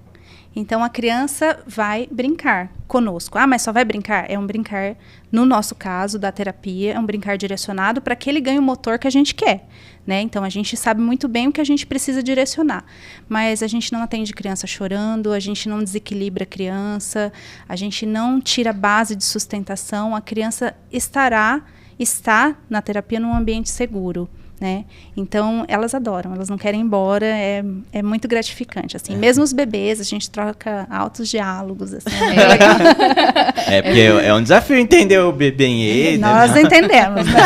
Então, a criança vai brincar conosco. Ah, mas só vai brincar? É um brincar, no nosso caso, da terapia, é um brincar direcionado para que ele ganhe o motor que a gente quer, né? Então, a gente sabe muito bem o que a gente precisa direcionar. Mas a gente não atende criança chorando, a gente não desequilibra a criança, a gente não tira a base de sustentação. A criança está na terapia num ambiente seguro, né? Então, elas adoram, elas não querem ir embora, é muito gratificante, assim. Mesmo os bebês, a gente troca altos diálogos, assim. É legal. Porque é um desafio entender o bebê em ele. Nós entendemos, né?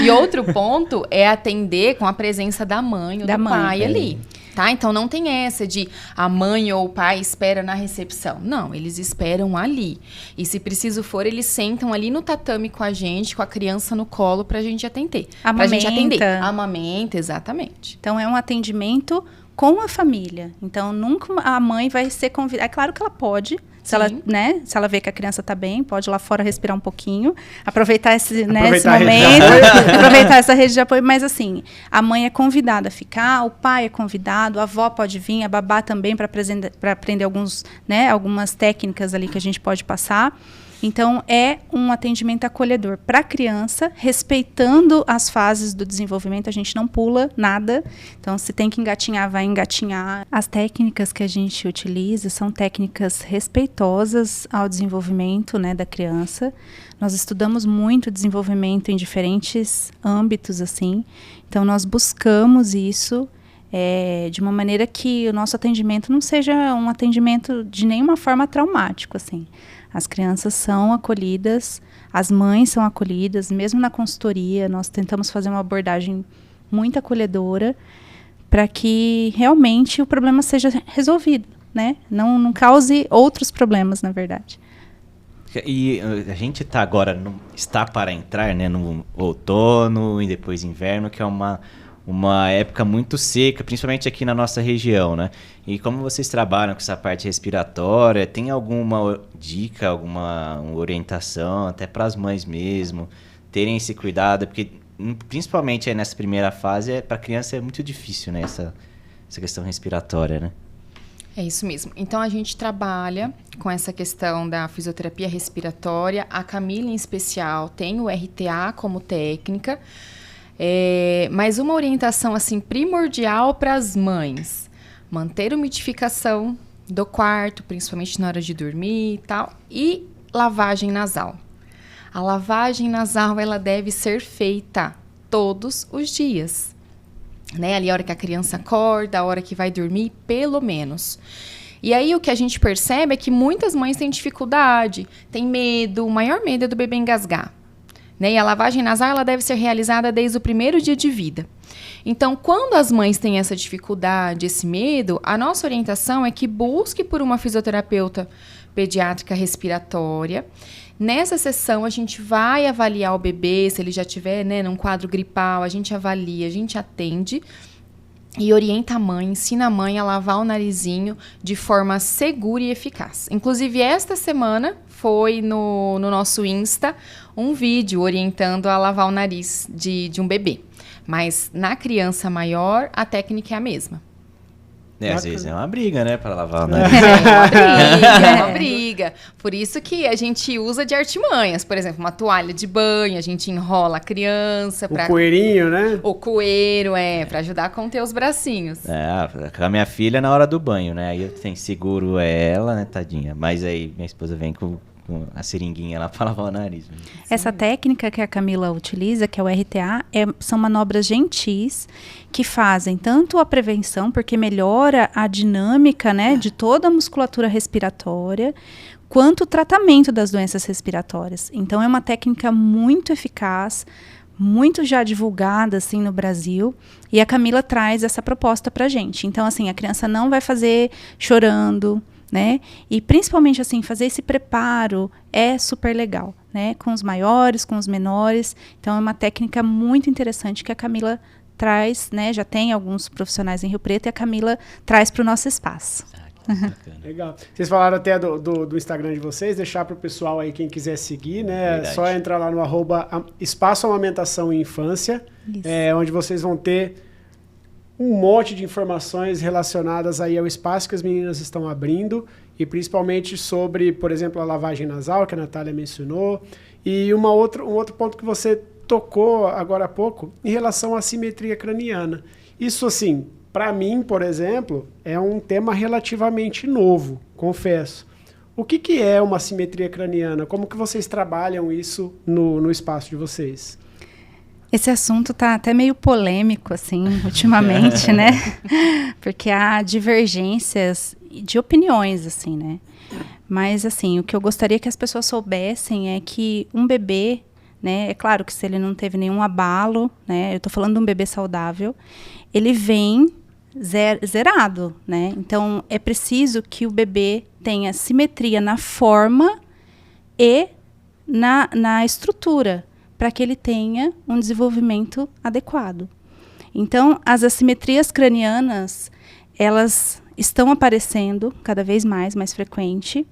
E outro ponto é atender com a presença da mãe ou do pai ali. Tá? Então, não tem essa de a mãe ou o pai espera na recepção. Não, eles esperam ali. E se preciso for, eles sentam ali no tatame com a gente, com a criança no colo, pra gente atender. Amamenta, exatamente. Então, é um atendimento com a família. Então, nunca a mãe vai ser convidada. É claro que ela pode, se ela vê que a criança está bem, pode ir lá fora respirar um pouquinho, aproveitar esse momento, aproveitar essa rede de apoio. Mas, assim, a mãe é convidada a ficar, o pai é convidado, a avó pode vir, a babá também, para aprender algumas técnicas ali que a gente pode passar. Então, é um atendimento acolhedor para a criança, respeitando as fases do desenvolvimento. A gente não pula nada. Então, se tem que engatinhar, vai engatinhar. As técnicas que a gente utiliza são técnicas respeitosas ao desenvolvimento, né, da criança. Nós estudamos muito desenvolvimento em diferentes âmbitos, assim. Então, nós buscamos isso de uma maneira que o nosso atendimento não seja um atendimento de nenhuma forma traumático, assim. As crianças são acolhidas, as mães são acolhidas, mesmo na consultoria, nós tentamos fazer uma abordagem muito acolhedora para que realmente o problema seja resolvido, né? Não cause outros problemas, na verdade. E a gente está para entrar, né, no outono e depois inverno, que é uma época muito seca, principalmente aqui na nossa região, né? E como vocês trabalham com essa parte respiratória, tem alguma dica, alguma orientação, até para as mães mesmo, terem esse cuidado? Porque, principalmente aí nessa primeira fase, para a criança é muito difícil, né? Essa questão respiratória, né? É isso mesmo. Então, a gente trabalha com essa questão da fisioterapia respiratória. A Camila, em especial, tem o RTA como técnica. Mas uma orientação assim primordial para as mães: manter a umidificação do quarto, principalmente na hora de dormir e tal, e lavagem nasal. A lavagem nasal, ela deve ser feita todos os dias, né? Ali a hora que a criança acorda, a hora que vai dormir, pelo menos. E aí o que a gente percebe é que muitas mães têm dificuldade, têm medo, o maior medo é do bebê engasgar. E a lavagem nasal, ela deve ser realizada desde o primeiro dia de vida. Então, quando as mães têm essa dificuldade, esse medo, a nossa orientação é que busque por uma fisioterapeuta pediátrica respiratória. Nessa sessão, a gente vai avaliar o bebê, se ele já estiver, né, num quadro gripal, a gente avalia, a gente atende. e orienta a mãe, ensina a mãe a lavar o narizinho de forma segura e eficaz. Inclusive, esta semana foi no nosso Insta um vídeo orientando a lavar o nariz de um bebê. Mas na criança maior, a técnica é a mesma. Às vezes é uma briga, né, para lavar o nariz. É uma briga. Por isso que a gente usa de artimanhas. Por exemplo, uma toalha de banho, a gente enrola a criança. O coelhinho, né? O coelho, para ajudar a conter os bracinhos. Com a minha filha na hora do banho, né? Aí eu seguro ela, né, tadinha. Mas aí minha esposa vem com a seringuinha lá para lavar o nariz. Essa técnica que a Camila utiliza, que é o RTA, são manobras gentis que fazem tanto a prevenção, porque melhora a dinâmica, né, de toda a musculatura respiratória, quanto o tratamento das doenças respiratórias. Então, é uma técnica muito eficaz, muito já divulgada, assim, no Brasil, e a Camila traz essa proposta pra gente. Então, assim, a criança não vai fazer chorando, né? E principalmente assim, fazer esse preparo é super legal, né? Com os maiores, com os menores. Então é uma técnica muito interessante que a Camila traz, né? Já tem alguns profissionais em Rio Preto e a Camila traz para o nosso espaço. Legal. Vocês falaram até do Instagram de vocês, deixar para o pessoal aí, quem quiser seguir, né? É só entrar lá no @Espaço Amamentação e Infância, onde vocês vão ter um monte de informações relacionadas aí ao espaço que as meninas estão abrindo e principalmente sobre, por exemplo, a lavagem nasal, que a Natália mencionou, e um outro ponto que você tocou agora há pouco, em relação à simetria craniana. Isso, assim, para mim, por exemplo, é um tema relativamente novo, confesso. O que é uma simetria craniana? Como que vocês trabalham isso no espaço de vocês? Esse assunto tá até meio polêmico, assim, ultimamente, né? Porque há divergências de opiniões, assim, né? Mas, assim, o que eu gostaria que as pessoas soubessem é que um bebê, né? É claro que se ele não teve nenhum abalo, né? Eu tô falando de um bebê saudável, ele vem zerado, né? Então, é preciso que o bebê tenha simetria na forma e na estrutura, para que ele tenha um desenvolvimento adequado. Então, as assimetrias cranianas, elas estão aparecendo cada vez mais frequente,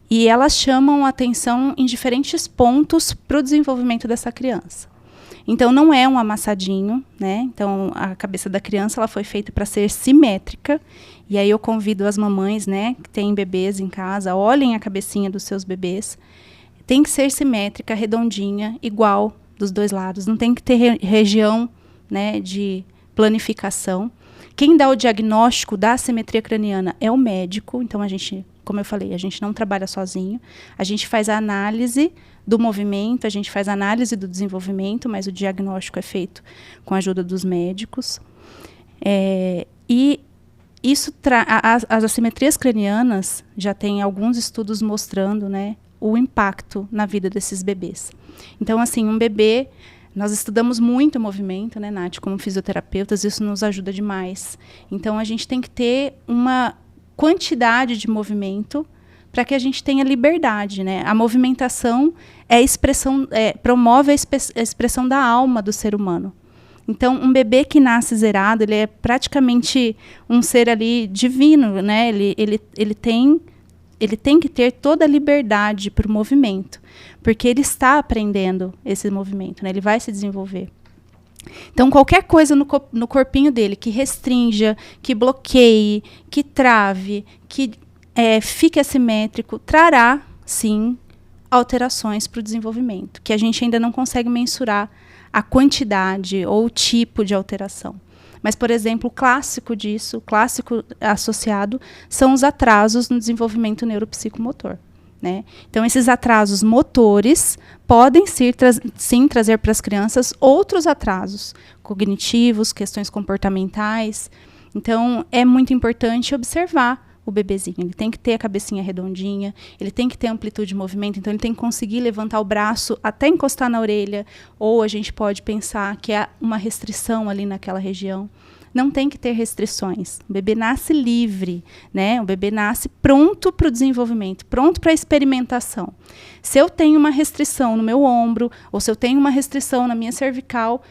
e elas chamam a atenção em diferentes pontos para o desenvolvimento dessa criança. Então, não é um amassadinho, né? Então, a cabeça da criança ela foi feita para ser simétrica, e aí eu convido as mamães, né, que têm bebês em casa, olhem a cabecinha dos seus bebês. Tem que ser simétrica, redondinha, igual dos dois lados. Não tem que ter região, né, de planificação. Quem dá o diagnóstico da assimetria craniana é o médico. Então, a gente, como eu falei, a gente não trabalha sozinho. A gente faz a análise do movimento, a gente faz a análise do desenvolvimento, mas o diagnóstico é feito com a ajuda dos médicos. E isso as assimetrias cranianas, já tem alguns estudos mostrando, né, o impacto na vida desses bebês. Então, assim, um bebê, nós estudamos muito o movimento, né, Nath, como fisioterapeutas, isso nos ajuda demais. Então, a gente tem que ter uma quantidade de movimento para que a gente tenha liberdade, né? A movimentação promove a expressão da alma do ser humano. Então, um bebê que nasce zerado, ele é praticamente um ser ali divino, né? Ele tem que ter toda a liberdade para o movimento, porque ele está aprendendo esse movimento, né? Ele vai se desenvolver. Então, qualquer coisa no corpinho dele que restrinja, que bloqueie, que trave, que fique assimétrico, trará, sim, alterações para o desenvolvimento, que a gente ainda não consegue mensurar a quantidade ou o tipo de alteração. Mas, por exemplo, o clássico associado, são os atrasos no desenvolvimento neuropsicomotor, né? Então, esses atrasos motores podem sim trazer para as crianças outros atrasos cognitivos, questões comportamentais. Então, é muito importante observar o bebezinho. Ele tem que ter a cabecinha redondinha, ele tem que ter amplitude de movimento, então ele tem que conseguir levantar o braço até encostar na orelha, ou a gente pode pensar que há uma restrição ali naquela região. Não tem que ter restrições. O bebê nasce livre, né? O bebê nasce pronto para o desenvolvimento, pronto para a experimentação. Se eu tenho uma restrição no meu ombro, ou se eu tenho uma restrição na minha cervical,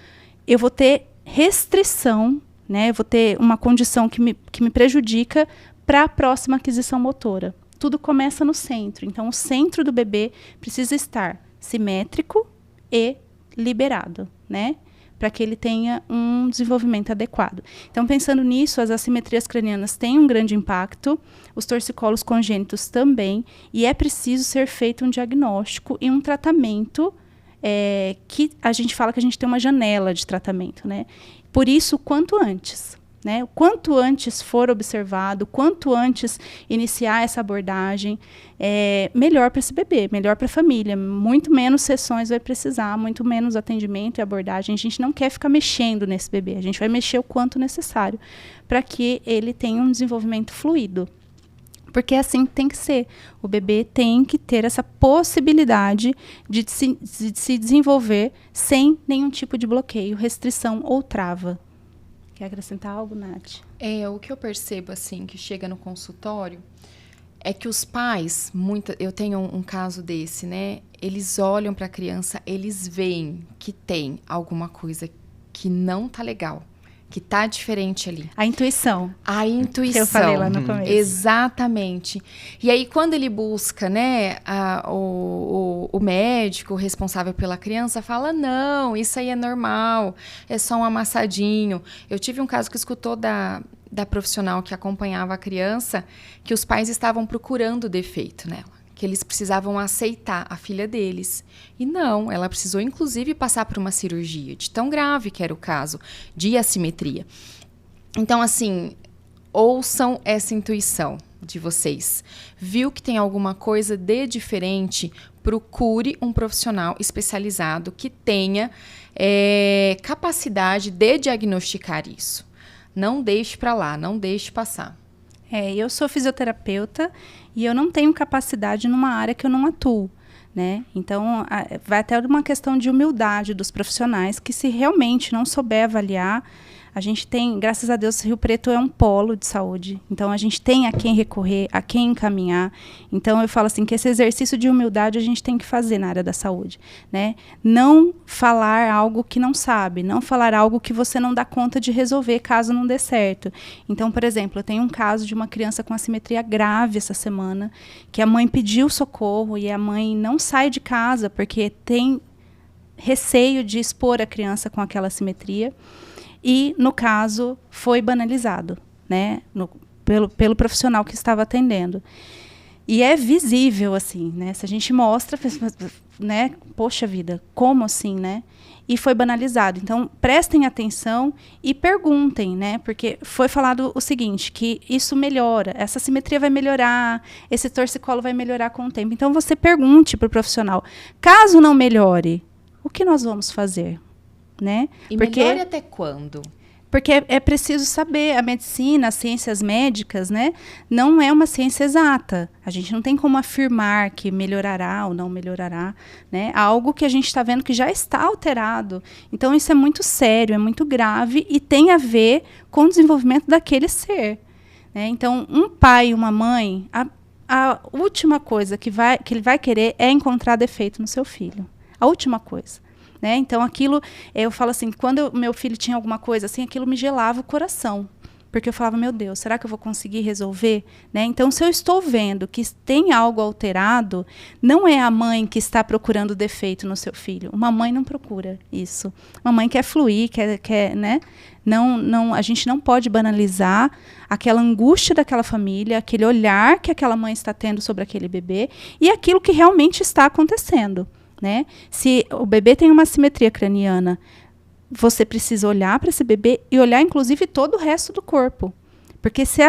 eu vou ter restrição, né? Eu vou ter uma condição que me prejudica para a próxima aquisição motora. Tudo começa no centro. Então, o centro do bebê precisa estar simétrico e liberado, né? Para que ele tenha um desenvolvimento adequado. Então, pensando nisso, as assimetrias cranianas têm um grande impacto, os torcicolos congênitos também, e é preciso ser feito um diagnóstico e um tratamento que a gente fala que a gente tem uma janela de tratamento, né? Por isso, quanto antes. Né? O quanto antes for observado, quanto antes iniciar essa abordagem, melhor para esse bebê, melhor para a família. Muito menos sessões vai precisar, muito menos atendimento e abordagem. A gente não quer ficar mexendo nesse bebê, a gente vai mexer o quanto necessário para que ele tenha um desenvolvimento fluido. Porque assim tem que ser. O bebê tem que ter essa possibilidade de se desenvolver sem nenhum tipo de bloqueio, restrição ou trava. Quer acrescentar algo, Nath? O que eu percebo, assim, que chega no consultório, é que os pais, eu tenho um caso desse, né? Eles olham para a criança, eles veem que tem alguma coisa que não tá legal, que tá diferente ali. A intuição. A intuição. Que eu falei lá no começo. Exatamente. E aí, quando ele busca, né, o médico responsável pela criança, fala, não, isso aí é normal, é só um amassadinho. Eu tive um caso que escutou da profissional que acompanhava a criança, que os pais estavam procurando defeito nela, que eles precisavam aceitar a filha deles. E não, ela precisou, inclusive, passar por uma cirurgia, de tão grave que era o caso, de assimetria. Então, assim, ouçam essa intuição de vocês. Viu que tem alguma coisa de diferente? Procure um profissional especializado que tenha capacidade de diagnosticar isso. Não deixe para lá, não deixe passar. Eu sou fisioterapeuta e eu não tenho capacidade numa área que eu não atuo, né? Então, vai até uma questão de humildade dos profissionais que, se realmente não souber avaliar, a gente tem, graças a Deus, Rio Preto é um polo de saúde. Então, a gente tem a quem recorrer, a quem encaminhar. Então, eu falo assim, que esse exercício de humildade a gente tem que fazer na área da saúde, né? Não falar algo que não sabe, não falar algo que você não dá conta de resolver caso não dê certo. Então, por exemplo, eu tenho um caso de uma criança com assimetria grave essa semana, que a mãe pediu socorro e a mãe não sai de casa porque tem receio de expor a criança com aquela assimetria. E, no caso, foi banalizado, né, pelo profissional que estava atendendo. E é visível, assim, né, se a gente mostra, né, poxa vida, como assim, né? E foi banalizado. Então, prestem atenção e perguntem, né, porque foi falado o seguinte, que isso melhora, essa simetria vai melhorar, esse torcicolo vai melhorar com o tempo. Então, você pergunte para o profissional, caso não melhore, o que nós vamos fazer? Né? E melhore até quando? Porque é preciso saber, a medicina, as ciências médicas, né, não é uma ciência exata. A gente não tem como afirmar que melhorará ou não melhorará, né? Algo que a gente está vendo que já está alterado. Então, isso é muito sério, é muito grave e tem a ver com o desenvolvimento daquele ser. Né? Então, um pai e uma mãe, a última coisa que ele vai querer é encontrar defeito no seu filho. A última coisa. Né? Então, aquilo, eu falo assim, quando meu filho tinha alguma coisa assim, aquilo me gelava o coração. Porque eu falava, meu Deus, será que eu vou conseguir resolver? Né? Então, se eu estou vendo que tem algo alterado, não é a mãe que está procurando defeito no seu filho. Uma mãe não procura isso. Uma mãe quer fluir, quer, né? Não, a gente não pode banalizar aquela angústia daquela família, aquele olhar que aquela mãe está tendo sobre aquele bebê e aquilo que realmente está acontecendo. Né? Se o bebê tem uma assimetria craniana, você precisa olhar para esse bebê e olhar, inclusive, todo o resto do corpo. Porque se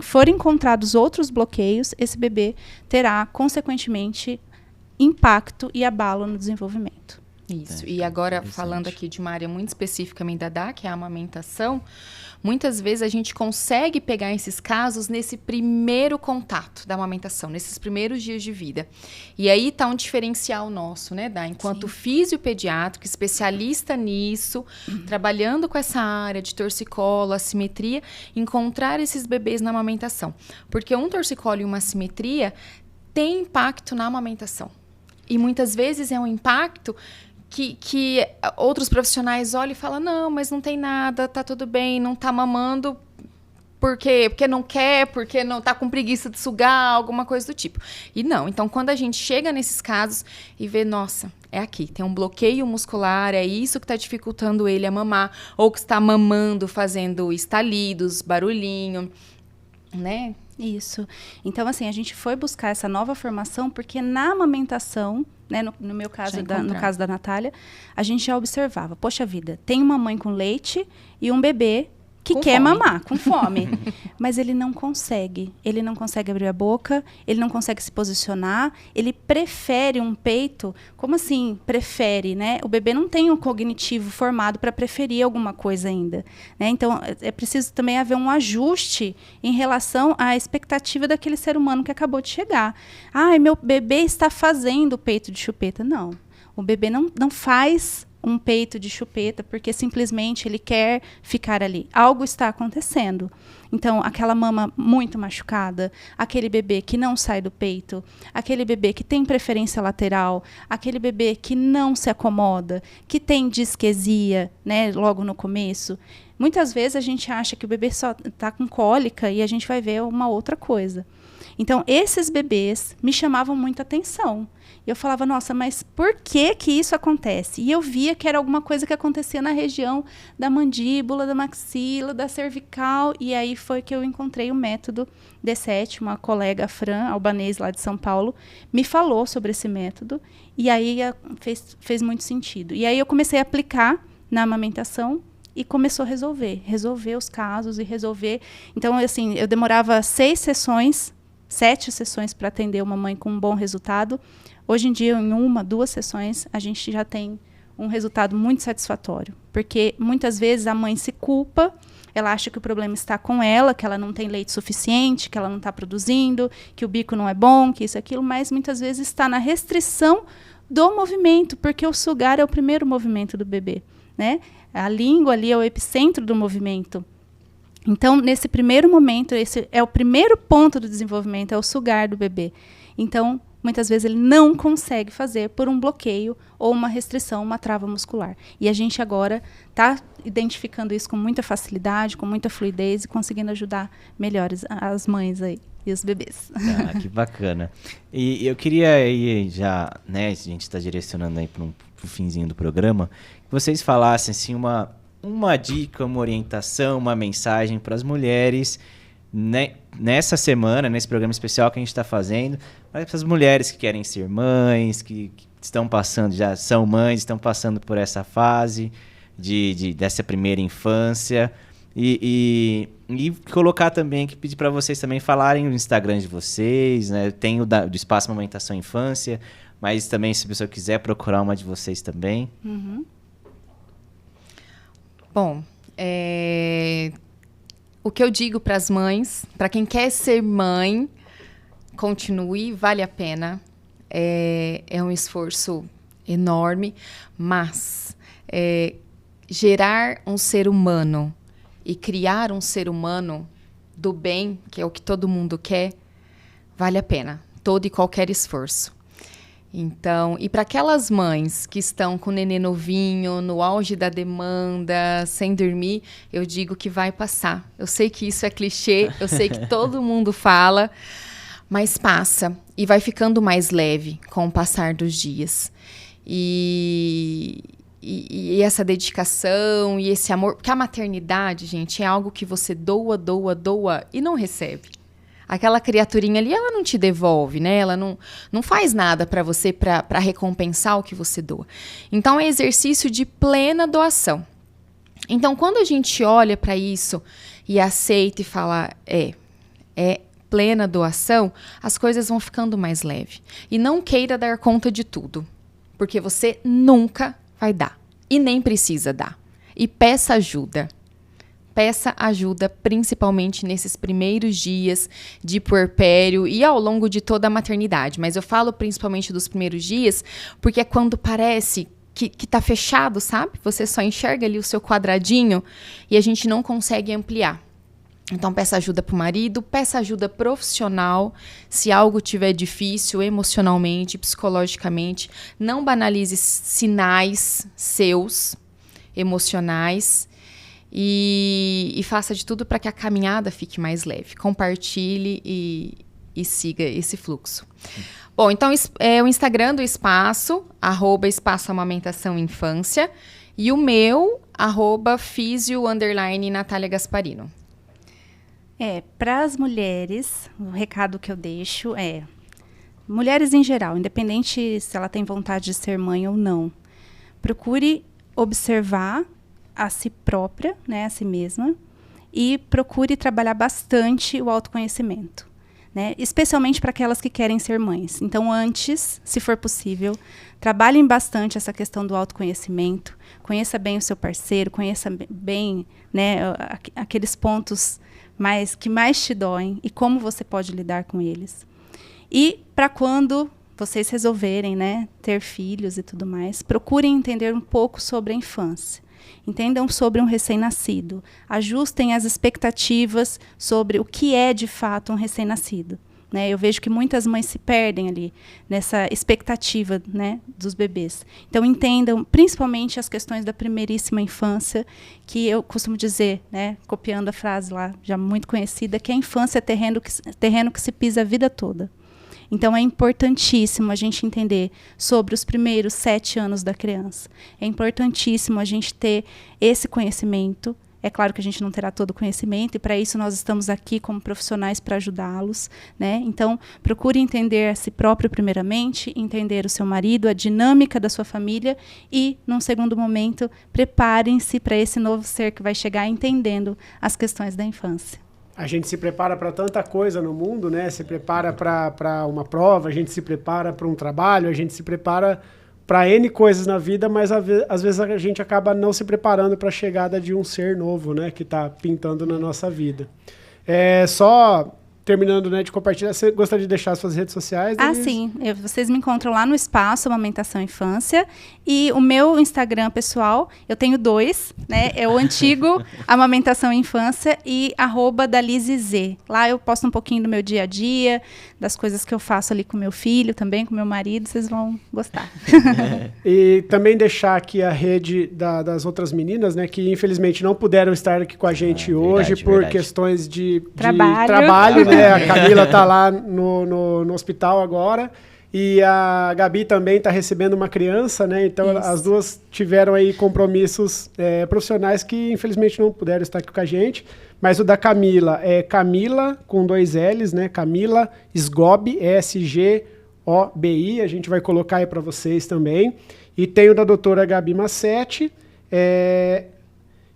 forem encontrados outros bloqueios, esse bebê terá, consequentemente, impacto e abalo no desenvolvimento. Isso. E agora, falando aqui de uma área muito específica da DA, que é a amamentação, muitas vezes a gente consegue pegar esses casos nesse primeiro contato da amamentação, nesses primeiros dias de vida. E aí está um diferencial nosso, né, Dá? Enquanto fisiopediátrico, especialista nisso, trabalhando com essa área de torcicolo, assimetria, encontrar esses bebês na amamentação. Porque um torcicolo e uma assimetria tem impacto na amamentação. E muitas vezes é um impacto que outros profissionais olham e falam, não, mas não tem nada, tá tudo bem, não tá mamando. Por quê? Porque não quer, porque não tá com preguiça de sugar, alguma coisa do tipo. E não. Então, quando a gente chega nesses casos e vê, nossa, é aqui, tem um bloqueio muscular, é isso que está dificultando ele a mamar, ou que está mamando, fazendo estalidos, barulhinho, né? Isso. Então, assim, a gente foi buscar essa nova formação porque na amamentação, né, no meu caso, no caso da Natália, a gente já observava, poxa vida, tem uma mãe com leite e um bebê que quer mamar, com fome. Mas ele não consegue. Ele não consegue abrir a boca, ele não consegue se posicionar, ele prefere um peito. Como assim prefere, né? O bebê não tem um cognitivo formado para preferir alguma coisa ainda, né? Então, é preciso também haver um ajuste em relação à expectativa daquele ser humano que acabou de chegar. Ai, meu bebê está fazendo peito de chupeta. Não. O bebê não faz um peito de chupeta, porque simplesmente ele quer ficar ali. Algo está acontecendo. Então, aquela mama muito machucada, aquele bebê que não sai do peito, aquele bebê que tem preferência lateral, aquele bebê que não se acomoda, que tem disquesia, né, logo no começo. Muitas vezes a gente acha que o bebê só está com cólica e a gente vai ver uma outra coisa. Então, esses bebês me chamavam muita atenção. Eu falava, nossa, mas por que isso acontece? E eu via que era alguma coisa que acontecia na região da mandíbula, da maxila, da cervical. E aí foi que eu encontrei o método D7, uma colega, Fran, albanês lá de São Paulo, me falou sobre esse método. E aí fez muito sentido. E aí eu comecei a aplicar na amamentação e começou a resolver os casos e resolver. Então, assim, eu demorava 7 sessões para atender uma mãe com um bom resultado. Hoje em dia, em 1, 2 sessões, a gente já tem um resultado muito satisfatório. Porque muitas vezes a mãe se culpa, ela acha que o problema está com ela, que ela não tem leite suficiente, que ela não está produzindo, que o bico não é bom, que isso e aquilo, mas muitas vezes está na restrição do movimento, porque o sugar é o primeiro movimento do bebê, né? A língua ali é o epicentro do movimento. Então, nesse primeiro momento, esse é o primeiro ponto do desenvolvimento, é o sugar do bebê. Então, muitas vezes ele não consegue fazer por um bloqueio ou uma restrição, uma trava muscular. E a gente agora está identificando isso com muita facilidade, com muita fluidez e conseguindo ajudar melhores as mães aí e os bebês. Ah, que bacana. E eu queria aí já, né, a gente está direcionando aí para o finzinho do programa, que vocês falassem assim uma dica, uma orientação, uma mensagem para as mulheres, né, nessa semana, nesse programa especial que a gente está fazendo, para essas mulheres que querem ser mães, que estão passando, já são mães, estão passando por essa fase dessa primeira infância. E colocar também, que pedir para vocês também falarem no Instagram de vocês, né? Tem do Espaço Amamentação Infância, mas também se a pessoa quiser procurar uma de vocês também. Uhum. Bom, o que eu digo para as mães, para quem quer ser mãe, continue, vale a pena. É um esforço enorme, mas gerar um ser humano e criar um ser humano do bem, que é o que todo mundo quer, vale a pena, todo e qualquer esforço. Então, e para aquelas mães que estão com o nenê novinho, no auge da demanda, sem dormir, eu digo que vai passar. Eu sei que isso é clichê, eu sei que todo mundo fala, mas passa e vai ficando mais leve com o passar dos dias. E essa dedicação e esse amor, porque a maternidade, gente, é algo que você doa e não recebe. Aquela criaturinha ali, ela não te devolve, né? Ela não faz nada para você para recompensar o que você doa. Então, é exercício de plena doação. Então, quando a gente olha para isso e aceita e fala, é plena doação, as coisas vão ficando mais leves. E não queira dar conta de tudo, porque você nunca vai dar. E nem precisa dar. E peça ajuda. Peça ajuda, principalmente nesses primeiros dias de puerpério e ao longo de toda a maternidade. Mas eu falo principalmente dos primeiros dias, porque é quando parece que tá fechado, sabe? Você só enxerga ali o seu quadradinho e a gente não consegue ampliar. Então, peça ajuda para o marido, peça ajuda profissional, se algo tiver difícil emocionalmente, psicologicamente. Não banalize sinais seus, emocionais. E faça de tudo para que a caminhada fique mais leve. Compartilhe e siga esse fluxo. Bom, então o Instagram do Espaço, @Espaço Amamentação Infância. E o meu, @Fisio_Natália Gasparino. Para as mulheres, o recado que eu deixo é... Mulheres em geral, independente se ela tem vontade de ser mãe ou não, procure observar a si própria, né, a si mesma, e procure trabalhar bastante o autoconhecimento, né, especialmente para aquelas que querem ser mães. Então, antes, se for possível, trabalhem bastante essa questão do autoconhecimento, conheça bem o seu parceiro, conheça bem, né, aqueles pontos que mais te doem e como você pode lidar com eles. E para quando vocês resolverem, né, ter filhos e tudo mais, procurem entender um pouco sobre a infância. Entendam sobre um recém-nascido. Ajustem as expectativas sobre o que é, de fato, um recém-nascido. Né? Eu vejo que muitas mães se perdem ali nessa expectativa, né, dos bebês. Então, entendam principalmente as questões da primeiríssima infância, que eu costumo dizer, né, copiando a frase lá, já muito conhecida, que a infância é terreno que se pisa a vida toda. Então, é importantíssimo a gente entender sobre os primeiros 7 anos da criança. É importantíssimo a gente ter esse conhecimento. É claro que a gente não terá todo o conhecimento, e para isso nós estamos aqui como profissionais para ajudá-los, né? Então, procure entender a si próprio primeiramente, entender o seu marido, a dinâmica da sua família e, num segundo momento, preparem-se para esse novo ser que vai chegar entendendo as questões da infância. A gente se prepara para tanta coisa no mundo, né? Se prepara para uma prova, a gente se prepara para um trabalho, a gente se prepara para N coisas na vida, mas às vezes a gente acaba não se preparando para a chegada de um ser novo, né? Que está pintando na nossa vida. Só terminando, né, de compartilhar, você gostaria de deixar as suas redes sociais? Denise? Sim. Vocês me encontram lá no Espaço Amamentação Infância. E o meu Instagram pessoal, eu tenho 2, né? É o antigo Amamentação Infância e @DalizeZ. Lá eu posto um pouquinho do meu dia a dia, das coisas que eu faço ali com meu filho também, com meu marido, vocês vão gostar. E também deixar aqui a rede das outras meninas, né, que infelizmente não puderam estar aqui com a gente hoje por questões de trabalho, né? A Camila está lá no hospital agora. E a Gabi também está recebendo uma criança, né? Então, isso. As duas tiveram aí compromissos profissionais que, infelizmente, não puderam estar aqui com a gente. Mas o da Camila é Camila, com 2 L's, né? Camila Sgobi, SGOBI. A gente vai colocar aí para vocês também. E tem o da doutora Gabi Massetti,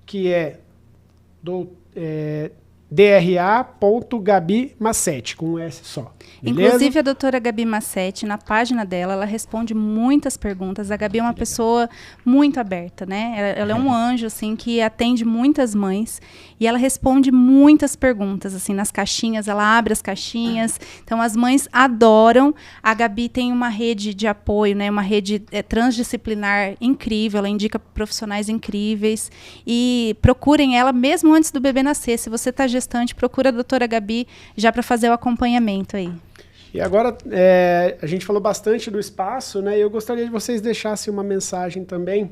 que é DRA.Gabi Massetti, com um S só. Beleza? Inclusive, a doutora Gabi Massetti, na página dela, ela responde muitas perguntas. A Gabi é uma pessoa muito aberta, né? Ela é um anjo, assim, que atende muitas mães. E ela responde muitas perguntas, assim, nas caixinhas. Ela abre as caixinhas. Então, as mães adoram. A Gabi tem uma rede de apoio, né? Uma rede transdisciplinar incrível. Ela indica profissionais incríveis. E procurem ela mesmo antes do bebê nascer. Se você está gestante, procura a doutora Gabi já para fazer o acompanhamento aí. E agora, a gente falou bastante do espaço, né? E eu gostaria de vocês deixassem uma mensagem também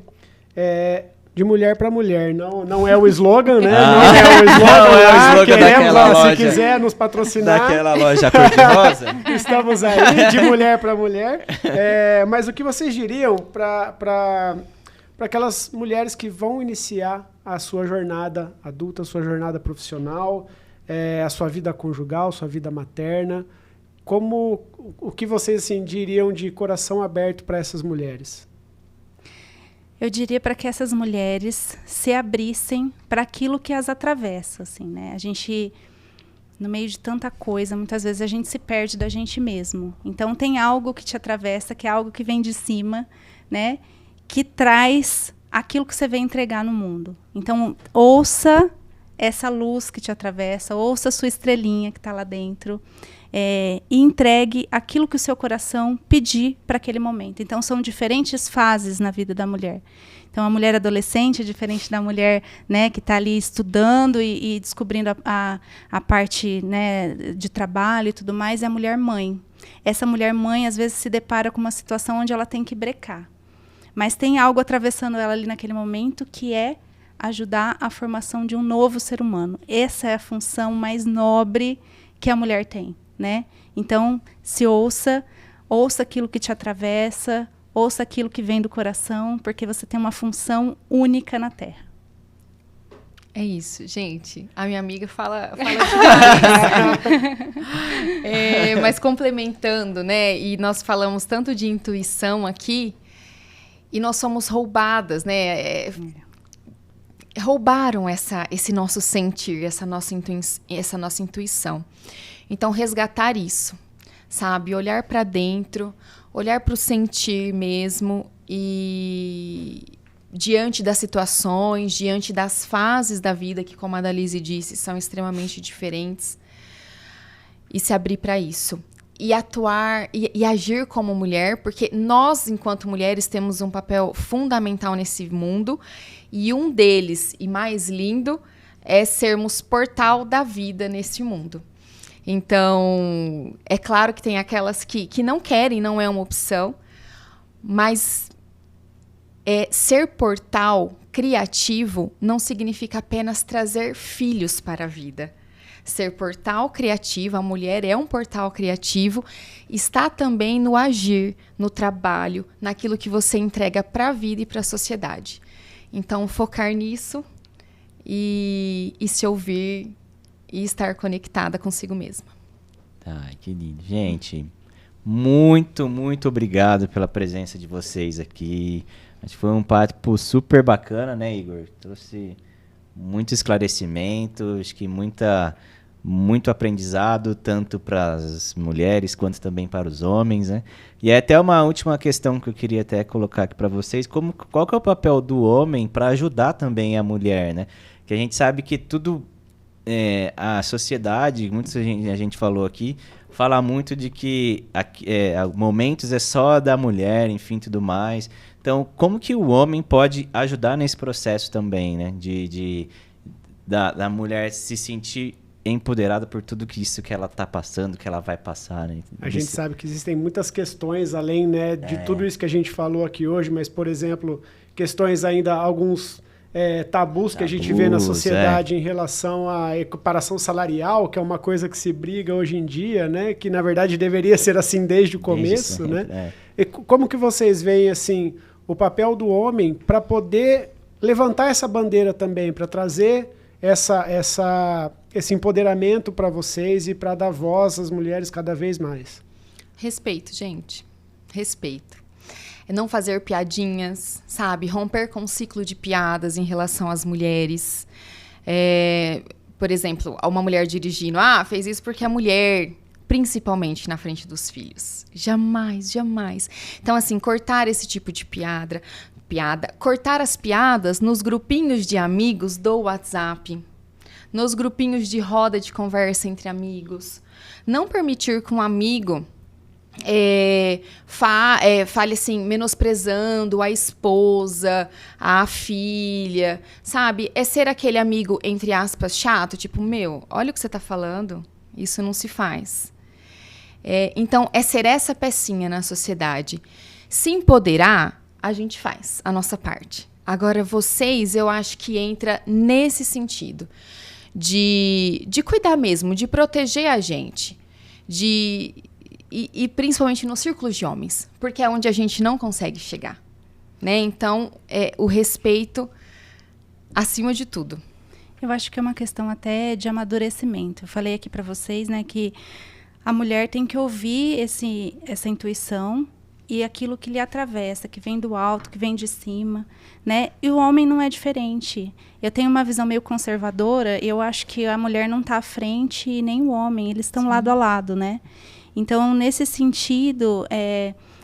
de mulher para mulher. Não é o slogan, né? Não é o slogan. Queremos, se quiser nos patrocinar. Daquela loja cor-de-rosa. Estamos aí, de mulher para mulher. Mas o que vocês diriam para aquelas mulheres que vão iniciar a sua jornada adulta, a sua jornada profissional, a sua vida conjugal, a sua vida materna? O que vocês assim, diriam de coração aberto para essas mulheres? Eu diria para que essas mulheres se abrissem para aquilo que as atravessa, assim, né? A gente, no meio de tanta coisa, muitas vezes a gente se perde da gente mesmo. Então, tem algo que te atravessa, que é algo que vem de cima, né? Que traz aquilo que você vem entregar no mundo. Então, ouça essa luz que te atravessa, ouça a sua estrelinha que está lá dentro. e entregue aquilo que o seu coração pedir para aquele momento. Então, são diferentes fases na vida da mulher. Então, a mulher adolescente é diferente da mulher, né, que está ali estudando e descobrindo a parte, né, de trabalho e tudo mais, é a mulher mãe. Essa mulher mãe, às vezes, se depara com uma situação onde ela tem que brecar. Mas tem algo atravessando ela ali naquele momento, que é ajudar a formação de um novo ser humano. Essa é a função mais nobre que a mulher tem, né? Então, se ouça aquilo que te atravessa, ouça aquilo que vem do coração, porque você tem uma função única na Terra. É isso, gente. A minha amiga fala demais. Mas complementando, né? E nós falamos tanto de intuição aqui, e nós somos roubadas, né? Roubaram esse nosso sentir, essa nossa intuição. Então, resgatar isso, sabe? Olhar para dentro, olhar para o sentir mesmo, e diante das situações, diante das fases da vida, que, como a Dalise disse, são extremamente diferentes, e se abrir para isso. E atuar e agir como mulher, porque nós, enquanto mulheres, temos um papel fundamental nesse mundo, e um deles, e mais lindo, é sermos portal da vida nesse mundo. Então, é claro que tem aquelas que não querem, não é uma opção, mas ser portal criativo não significa apenas trazer filhos para a vida. Ser portal criativo, a mulher é um portal criativo, está também no agir, no trabalho, naquilo que você entrega para a vida e para a sociedade. Então, focar nisso e se ouvir e estar conectada consigo mesma. Ai, que lindo. Gente, muito, muito obrigado pela presença de vocês aqui. Acho que foi um papo super bacana, né, Igor? Trouxe muito esclarecimento, acho que muito aprendizado, tanto para as mulheres quanto também para os homens, né? E é até uma última questão que eu queria até colocar aqui para vocês, qual que é o papel do homem para ajudar também a mulher, né? Que a gente sabe que tudo, a sociedade, a gente falou aqui, fala muito de que momentos é só da mulher, enfim, tudo mais. Então, como que o homem pode ajudar nesse processo também, né? Da mulher se sentir empoderada por tudo isso que ela está passando, que ela vai passar, né? A gente sabe que existem muitas questões além, né, de tudo isso que a gente falou aqui hoje, mas, por exemplo, questões ainda, alguns tabus que a gente vê na sociedade em relação à equiparação salarial, que é uma coisa que se briga hoje em dia, né, que na verdade deveria ser assim desde o começo, né? E como que vocês veem assim o papel do homem para poder levantar essa bandeira também, para trazer esse empoderamento para vocês e para dar voz às mulheres cada vez mais? Respeito, gente. Respeito. É não fazer piadinhas, sabe? Romper com um ciclo de piadas em relação às mulheres. Por exemplo, uma mulher dirigindo. Fez isso porque é mulher, principalmente na frente dos filhos. Jamais, jamais. Então, assim, cortar esse tipo de piada, cortar as piadas nos grupinhos de amigos do WhatsApp, nos grupinhos de roda de conversa entre amigos. Não permitir que um amigo fale assim, menosprezando a esposa, a filha, sabe? É ser aquele amigo, entre aspas, chato, tipo, olha o que você tá falando, isso não se faz. Então, é ser essa pecinha na sociedade. Se empoderar, a gente faz a nossa parte. Agora, vocês, eu acho que entra nesse sentido de cuidar mesmo, de proteger a gente, e principalmente nos círculos de homens, porque é onde a gente não consegue chegar, né? Então, o respeito acima de tudo. Eu acho que é uma questão até de amadurecimento. Eu falei aqui para vocês, né, que a mulher tem que ouvir essa intuição e aquilo que lhe atravessa, que vem do alto, que vem de cima, né? E o homem não é diferente. Eu tenho uma visão meio conservadora, eu acho que a mulher não está à frente e nem o homem, eles estão lado a lado, né? Então, nesse sentido,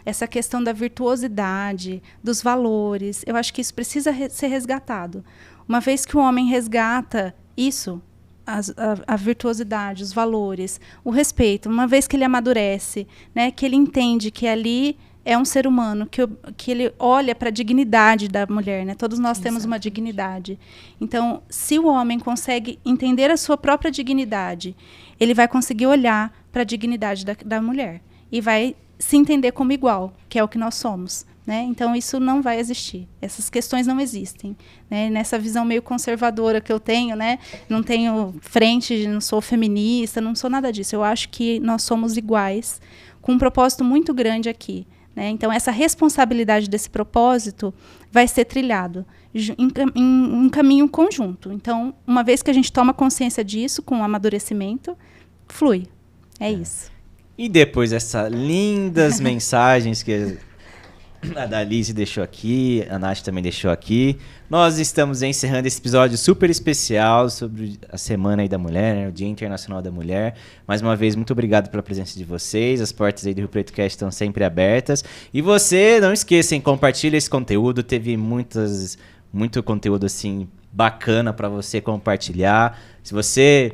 essa questão da virtuosidade, dos valores, eu acho que isso precisa ser resgatado. Uma vez que o homem resgata isso, a virtuosidade, os valores, o respeito, uma vez que ele amadurece, né, que ele entende que ali é um ser humano, que ele olha para a dignidade da mulher, né? Todos nós temos uma dignidade. Então, se o homem consegue entender a sua própria dignidade, ele vai conseguir olhar para a dignidade da mulher e vai se entender como igual, que é o que nós somos. Né? Então, isso não vai existir. Essas questões não existem. Né? Nessa visão meio conservadora que eu tenho, né? Não tenho frente, não sou feminista, não sou nada disso. Eu acho que nós somos iguais, com um propósito muito grande aqui. Né? Então, essa responsabilidade desse propósito vai ser trilhado em um caminho conjunto. Então, uma vez que a gente toma consciência disso, com o amadurecimento, flui. É isso. E depois dessas lindas mensagens que a Dalise deixou aqui, a Nath também deixou aqui, nós estamos encerrando esse episódio super especial sobre a Semana aí da Mulher, né, o Dia Internacional da Mulher. Mais uma vez, muito obrigado pela presença de vocês. As portas aí do Rio Preto Cast estão sempre abertas. E você, não esqueçam, compartilha esse conteúdo. Teve muito conteúdo assim bacana para você compartilhar. Se você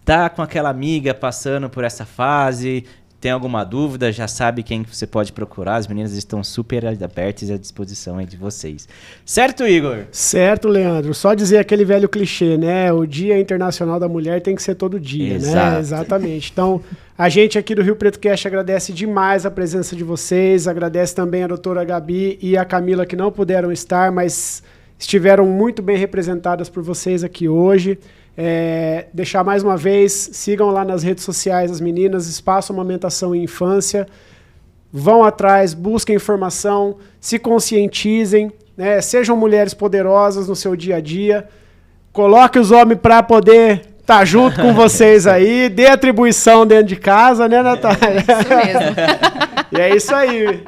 tá com aquela amiga passando por essa fase, tem alguma dúvida, já sabe quem você pode procurar. As meninas estão super abertas e à disposição aí de vocês. Certo, Igor? Certo, Leandro. Só dizer aquele velho clichê, né? O Dia Internacional da Mulher tem que ser todo dia, né? Exatamente. Então, a gente aqui do Rio Preto Cast agradece demais a presença de vocês, agradece também a doutora Gabi e a Camila, que não puderam estar, mas estiveram muito bem representadas por vocês aqui hoje. Deixar mais uma vez, sigam lá nas redes sociais as meninas, Espaço Amamentação e Infância, vão atrás, busquem informação, se conscientizem, né? Sejam mulheres poderosas no seu dia a dia, coloque os homens para poder estar junto com vocês aí, dê atribuição dentro de casa, né, Natália? Isso mesmo. E é isso aí.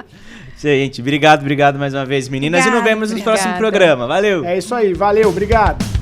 Gente, obrigado mais uma vez, meninas, e nos vemos no próximo programa. Valeu! É isso aí, valeu, obrigado.